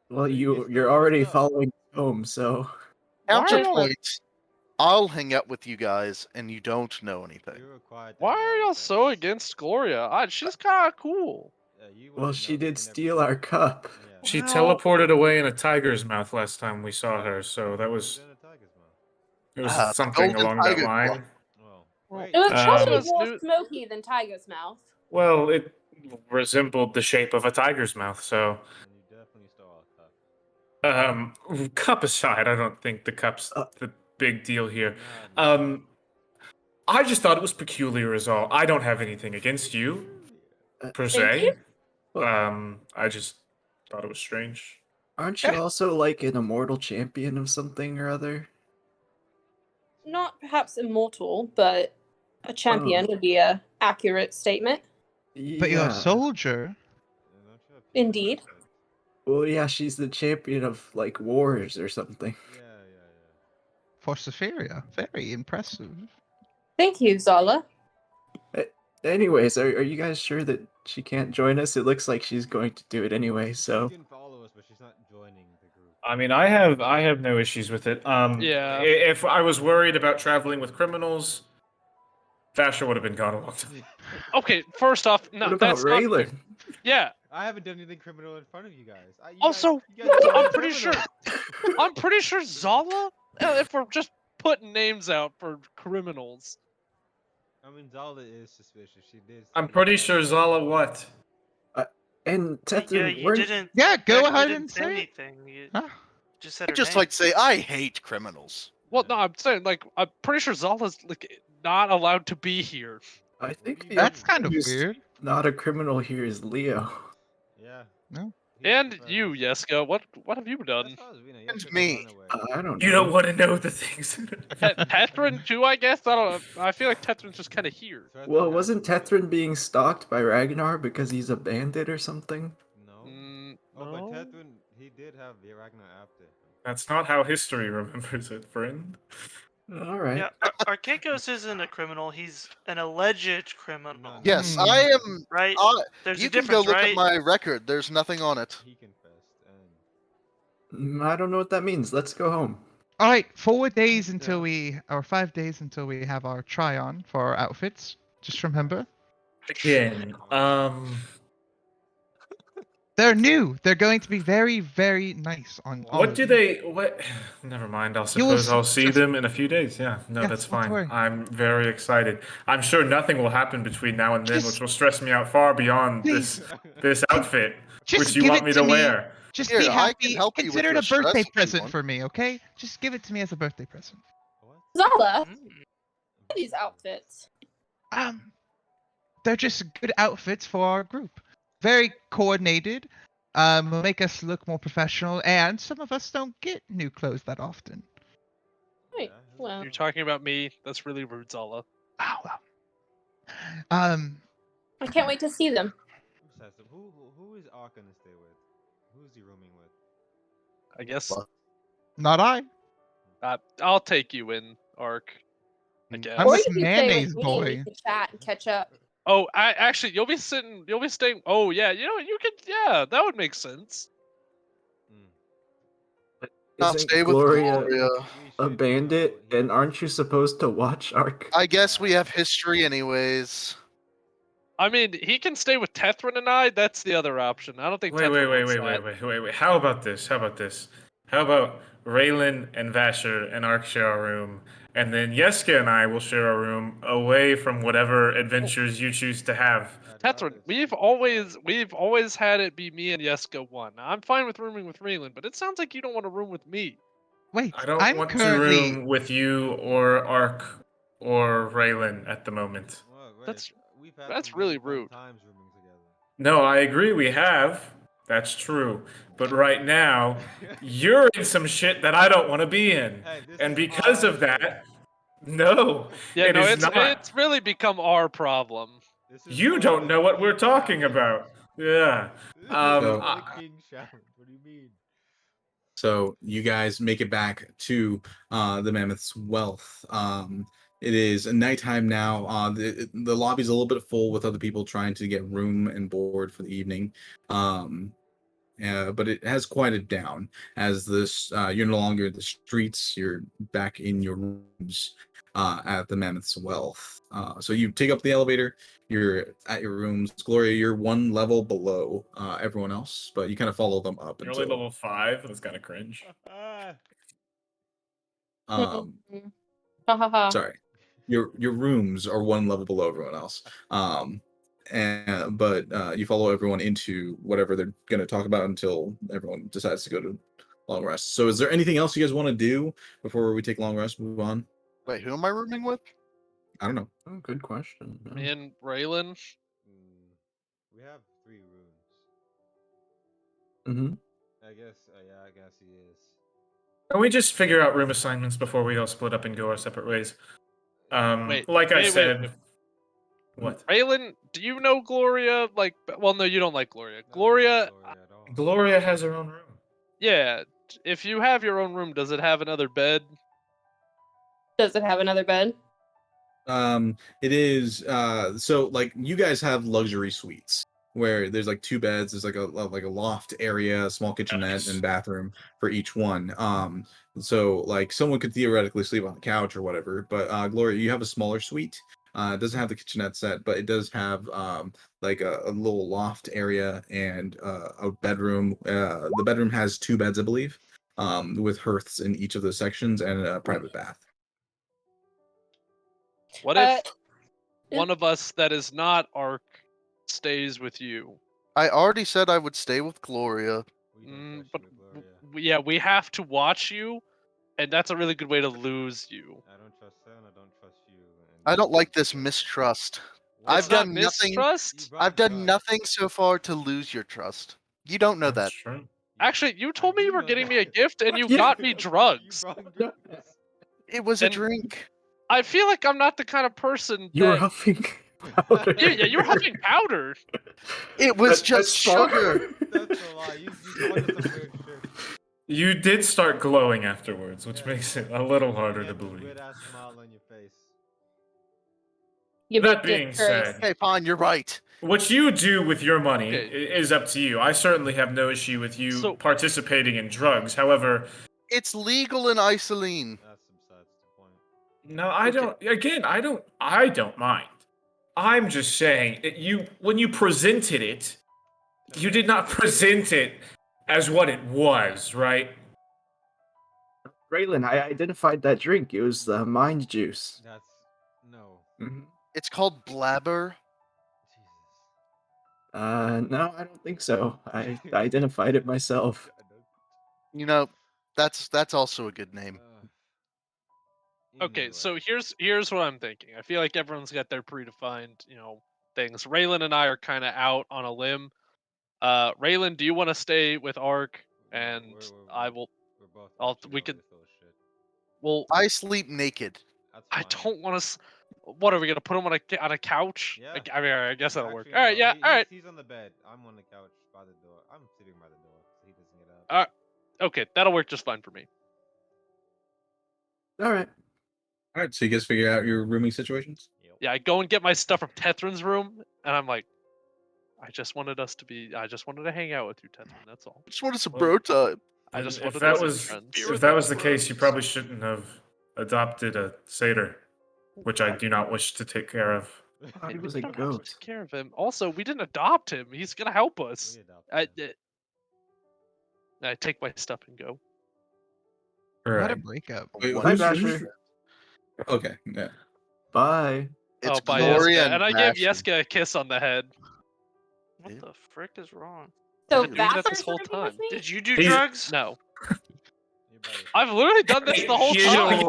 Well, You you're stole already stuff. following home, so Why are y'all- Counterpoint. I'll hang out with you guys, and you don't know anything. You're required to Why hang are out y'all with so us. against Gloria? She's kind of cool. You well, wouldn't she know, did you never steal seen our her. cup. Yeah. She Well- teleported away in a tiger's mouth last time we saw her, so that It was in a tiger's mouth. it was The something golden along that tiger line. claw. Well, Well, wait. It was probably Um, more New- smoky than Tiger's Mouth. Well, it resembled the shape of a tiger's mouth, so And you definitely stole our cup. cup aside, I don't think the cup's the big deal here. Nah, I just thought it was peculiar as all. I don't have anything against you, per Thank se. you. I just thought it was strange. Aren't you also like an immortal champion of something or other? Not perhaps immortal, but a champion would be a accurate statement. But you're a soldier. Indeed. Well, yeah, she's the champion of like wars or something. Yeah. For Sephiria. Very impressive. Thank you, Zala. Anyways, are you guys sure that she can't join us? It looks like she's going to do it anyway, so She can follow us, but she's not joining the group. I mean, I have no issues with it. Yeah. If I was worried about traveling with criminals, Vasher would have been gone a long time. Okay, first off, no, what about that's not fair. Raylan? Yeah. I haven't done anything criminal in front of you guys. Also, you guys are I'm pretty sure. criminals. I'm pretty sure Zala. If we're just putting names out for criminals. I mean, Zala is suspicious. She did. I'm steal pretty our sure cup. Zala what? And Yeah, Tethan, you we're didn't. Yeah, go you ahead didn't and say say it. anything. You Huh? just said I her just name. like to say I hate criminals. Well, no, I'm saying like I'm pretty sure Zala's like not allowed to be here. I think the That's only kind of one who's weird. Not a criminal here is Leo. Yeah. No. He's And confirmed. you, Yeska, what have you done? As far as we know, And Yeska's me. run away. I don't know. You don't want to know the things. Tethrin too, I guess. I don't know. I feel like Tethrin's just kind of here. Tethrin Well, has wasn't to be- Tethryn being stalked by Ragnar because he's a bandit or something? No. Mm, Oh, no. but Tethrin, he did have the Ragnar after him. That's not how history remembers it, friend. All right. Yeah, Archegos isn't a criminal. He's an alleged criminal. No, no, Yes, Hmm. I am. Right? There's You a can go difference, look right? at my record. There's nothing on it. He confessed, and I don't know what that means. Let's go home. All right, 4 days until Yeah. or 5 days until we have our try on for our outfits. Just remember, Again, they're new. They're going to be very, very nice on. all what of do you. they? What? Never mind. I'll You will suppose I'll see just- them in a few days. Yeah, no, Yeah, that's not to fine. worry. I'm very excited. I'm sure nothing will happen between now and then, Just- which will stress me out far beyond Please, this outfit, just which you give want it me to to me. wear. Just Here, be I can happy. help you with Consider it your a birthday stress if you present want. for me, okay? Just give it to me as a birthday present. what? Zala, Mm. what are these outfits? They're just good outfits for our group. Very coordinated. Will make us look more professional, and some of us don't get new clothes that often. Right. Well, You're talking about me. That's really rude, Zala. Oh well. Um, I can't wait to see them. Who is Ark gonna stay with? Who's he rooming with? I guess not I. I'll take you in, Ark. I guess. I'm Or with you can stay Mayonnaise with me and we Boy. can chat and catch up. Oh, actually, you'll be staying. Oh yeah, you know what? You could. Yeah, that would make sense. I'll Isn't stay with Gloria Gloria. a bandit? And aren't you supposed to watch Ark? I guess we have history anyways. I mean, he can stay with Tethrin and I. That's the other option. I don't think Wait, Tethrin wait, wants wait, that. wait, wait, wait, wait. How about this? How about this? How about Raylan and Vasher and Ark share a room, and then Yeska and I will share a room away from whatever adventures you choose to have. Tethrin, we've always had it be me and Yeska one. I'm fine with rooming with Raylan, but it sounds like you don't want to room with me. Wait, I don't I'm want to currently. room with you or Ark or Raylan at the moment. That's really rude. Times rooming together. No, I agree we have. That's true. But right now, you're in some shit that I don't want to be in. Hey, this And is because our of that, no, Yeah, it no, is not. it's really become our problem. You don't know what we're talking about. Yeah. So- the king challenge. What do you mean? So you guys make it back to the Mammoth's Wealth. It is nighttime now. The lobby's a little bit full with other people trying to get room and board for the evening. But it has quieted down as this. You're no longer in the streets. You're back in your rooms at the Mammoth's Wealth. So you take up the elevator. You're at your rooms. Gloria, you're one level below everyone else, but you kind of follow them up You're until. only level 5. That's kind of cringe. Um, Ha ha ha. sorry, your rooms are one level below everyone else. But you follow everyone into whatever they're going to talk about until everyone decides to go to long rest. So, is there anything else you guys want to do before we take long rest? Move on. Wait, who am I rooming with? I don't know. Oh, good question. Yeah. Me and Raylan. We have 3 rooms. Mm-hmm. I guess. Yeah, I guess he is. Can we just figure out room assignments before we all split up and go our separate ways? Wait, like I wait, said. wait. What? Raylan, do you know Gloria? Like, well, no, you don't like Gloria. I don't Gloria, like Gloria at all. Gloria has her own room. yeah. If you have your own room, does it have another bed? Does it have another bed? It is so like you guys have luxury suites where there's like 2 beds, there's like a loft area, a small kitchenette Nice. and bathroom for each one. So like someone could theoretically sleep on the couch or whatever, but Gloria, you have a smaller suite. It doesn't have the kitchenette set, but it does have like a little loft area and a bedroom. The bedroom has 2 beds, I believe, with hearths in each of those sections and a private bath. What if yeah. one of us that is not Ark stays with you? I already said I would stay with Gloria. We don't trust But you, Gloria. yeah, we have to watch you, and that's a really good way to lose you. I don't trust her, and I don't trust you. And I don't like this What? mistrust. What? I've It's not done nothing. You mistrust. brought I've done drugs. nothing so far to lose your trust. You don't know that. That's true. Actually, you told me do you were know getting that. me a gift, and you Yeah. got me Okay, drugs. You brought drugs. It was a And- drink. I feel like I'm not the kind of person You were that. huffing powder. Yeah, you were huffing powder. It was That just spark- sugar. That's a lie. You told us some weird shit. You did start glowing afterwards, which Yeah. makes it a little harder You to had this believe. weird-ass smile on your face. You That both did being first. said, Okay, fine, you're right. what you do with your money Okay. is up to you. I certainly have no issue with you So- participating in drugs. However, It's legal in Isolean. That's the point. no, I Okay. don't. Again, I don't mind. I'm just saying that when you presented it, you did not present it as what it was, right? Raylan, I identified that drink. It was the mind juice. That's no. Mhm. It's called blabber. Jesus. No, I don't think so. I identified it myself. You know, that's also a good name. Okay, so Anyway. here's what I'm thinking. I feel like everyone's got their predefined, things. Raylan and I are kind of out on a limb. Raylan, do you want to stay with Ark? And I will. We're both I'll. actually We going could. with those shit. Well, I sleep naked. That's I fine. don't want to. What are we gonna put him on a couch? Yeah. Like, I mean, I guess that'll work. Actually, All right, no. yeah, all right, He's on the bed. I'm on the couch by the door. I'm sitting by the door so he doesn't get up. all right. Okay, that'll work just fine for me. All right. All right, so you guys figure out your rooming situations. Yep. Yeah, I go and get my stuff from Tethrin's room, and I'm like, I just wanted to hang out with you, Tethrin. That's all. Just wanted some Well, bro time. I just If wanted that to be was friends. if that was the case, you probably shouldn't have adopted a satyr, which I do not wish to take care of. thought he We was a don't have to goat. take care of him. Also, we didn't adopt him. He's gonna help us. We adopted I, him. I take my stuff and go. All What a right. breakup. Wait, Bye, who's- Basher. Okay, yeah. Bye. It's By Gloria Yeska. And I Basher. gave Yeska a kiss on the head. What Yeah. the frick is wrong? So I've been doing that this Vassar's whole rooming with time. me? Did you do He's- drugs? No. You're by yourself. I've literally done this the whole time.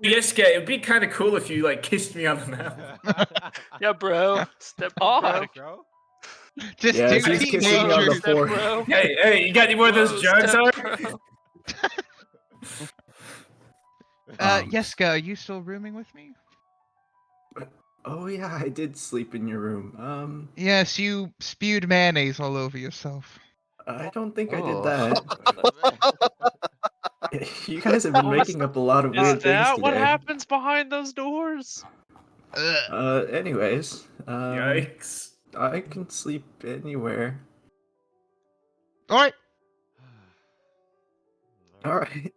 Yeska, it'd be kind of cool if you like kissed me on the mouth. Yeah, bro. Step Fuck. bro. Bro? Just Yeah, two she's kissing me on the teenagers. Step forehead. bro. Hey, you got any more of those Whoa, jugs, step Art? bro. Yeska, are you still rooming with me? Oh yeah, I did sleep in your room. Yes, you spewed mayonnaise all over yourself. I don't think I did Oh. that. You guys have been Oh, is- making up a lot of Is weird things that what today. happens behind those doors? Ugh. Anyways, Yikes. I can sleep anywhere. All right. All right.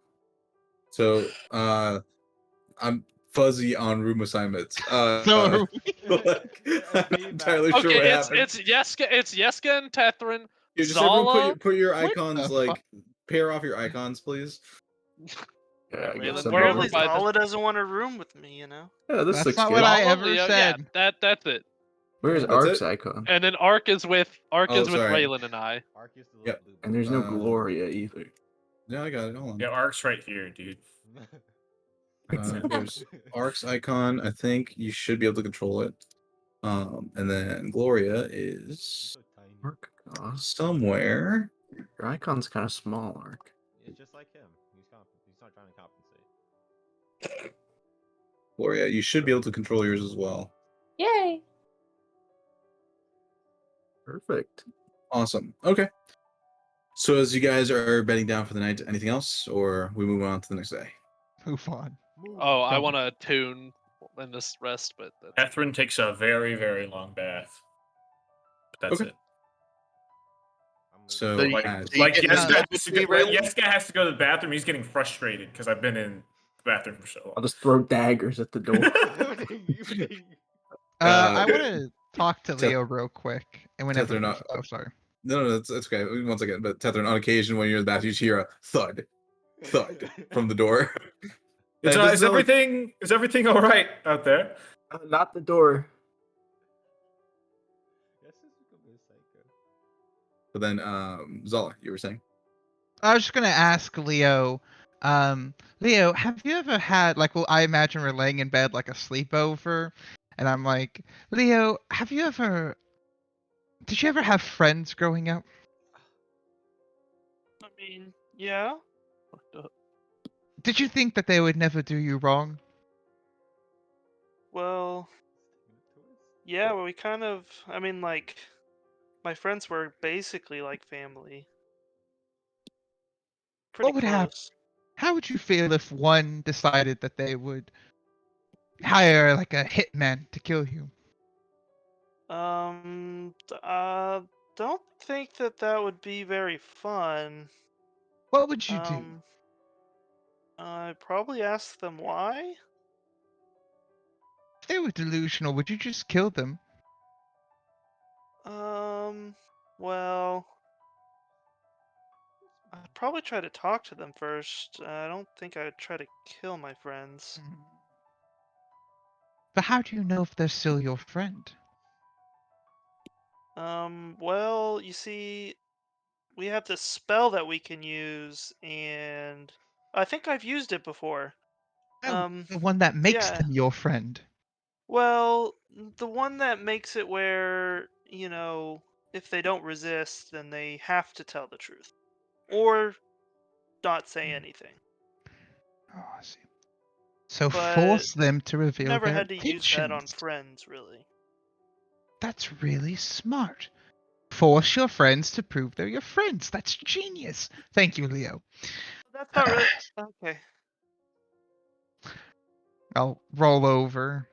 So, I'm fuzzy on room assignments. So are we. like, I'm not entirely sure Okay, what it's happened. It's Yeska and Tethrin. Yeah, just everyone Zala. put your What icons the like pair off your icons, please. Yeah, I Raylan, guess where I'm are over we Apparently, by the- Zala doesn't want to room with me, you know? Yeah, this That's looks not good. what I Zala, ever yeah, said. that's it. Where's That's Ark's it? icon? And then Ark is with Oh, sorry. Raylan and I. Ark used to Yep. love blue And there's no Uh, Gloria either. Yeah, I got it. Hold on. Yeah, Ark's right here, dude. There's Ark's icon. I think you should be able to control it. And then Gloria is so tiny. Ark, somewhere. your icon's kind of small, Ark. It's just like him. He's not trying to compensate. Gloria, you should be able to control yours as well. Yay! Perfect. Awesome. Okay. So as you guys are bedding down for the night, anything else, or we move on to the next day? Move on. Oh, I Don't. want to tune in this rest, but that's Catherine takes a very, very long bath. But that's Okay. it. So, Like, as- so you like get Yeska, that with me, Raylan? Yeska has to go to the bathroom. He's getting frustrated because I've been in the bathroom for so I'll long. just throw daggers at the door. I Uh, want to talk to Teth- Leo real quick. And whenever. Tether not- Oh, sorry. no, that's okay. Once again, but Tethrin, on occasion when you're in the bathroom, you hear a thud from the door. Is, And this is not like- everything all right out there? Not the door. But then, Zala, you were saying? I was just gonna ask Leo. Leo, have you ever had like? Well, I imagine we're laying in bed like a sleepover, and I'm like, Leo, have you ever? Did you ever have friends growing up? I mean, yeah. Did you think that they would never do you wrong? Well, yeah, well, we kind of. I mean, like, my friends were basically like family. Pretty What would happen? close. How would you feel if one decided that they would hire like a hitman to kill you? Don't think that would be very fun. What would you do? I'd probably ask them why. If they were delusional, would you just kill them? Well, I'd probably try to talk to them first. I don't think I'd try to kill my friends. But how do you know if they're still your friend? Well, you see, we have this spell that we can use, and I think I've used it before. The one that makes yeah. them your friend. Well, the one that makes it where, if they don't resist, then they have to tell the truth. Or not say anything. Oh, I see. So But force them to reveal never their had to use that on intentions. friends, really. That's really smart. Force your friends to prove they're your friends. That's genius. Thank you, Leo. That's not really okay. I'll roll over,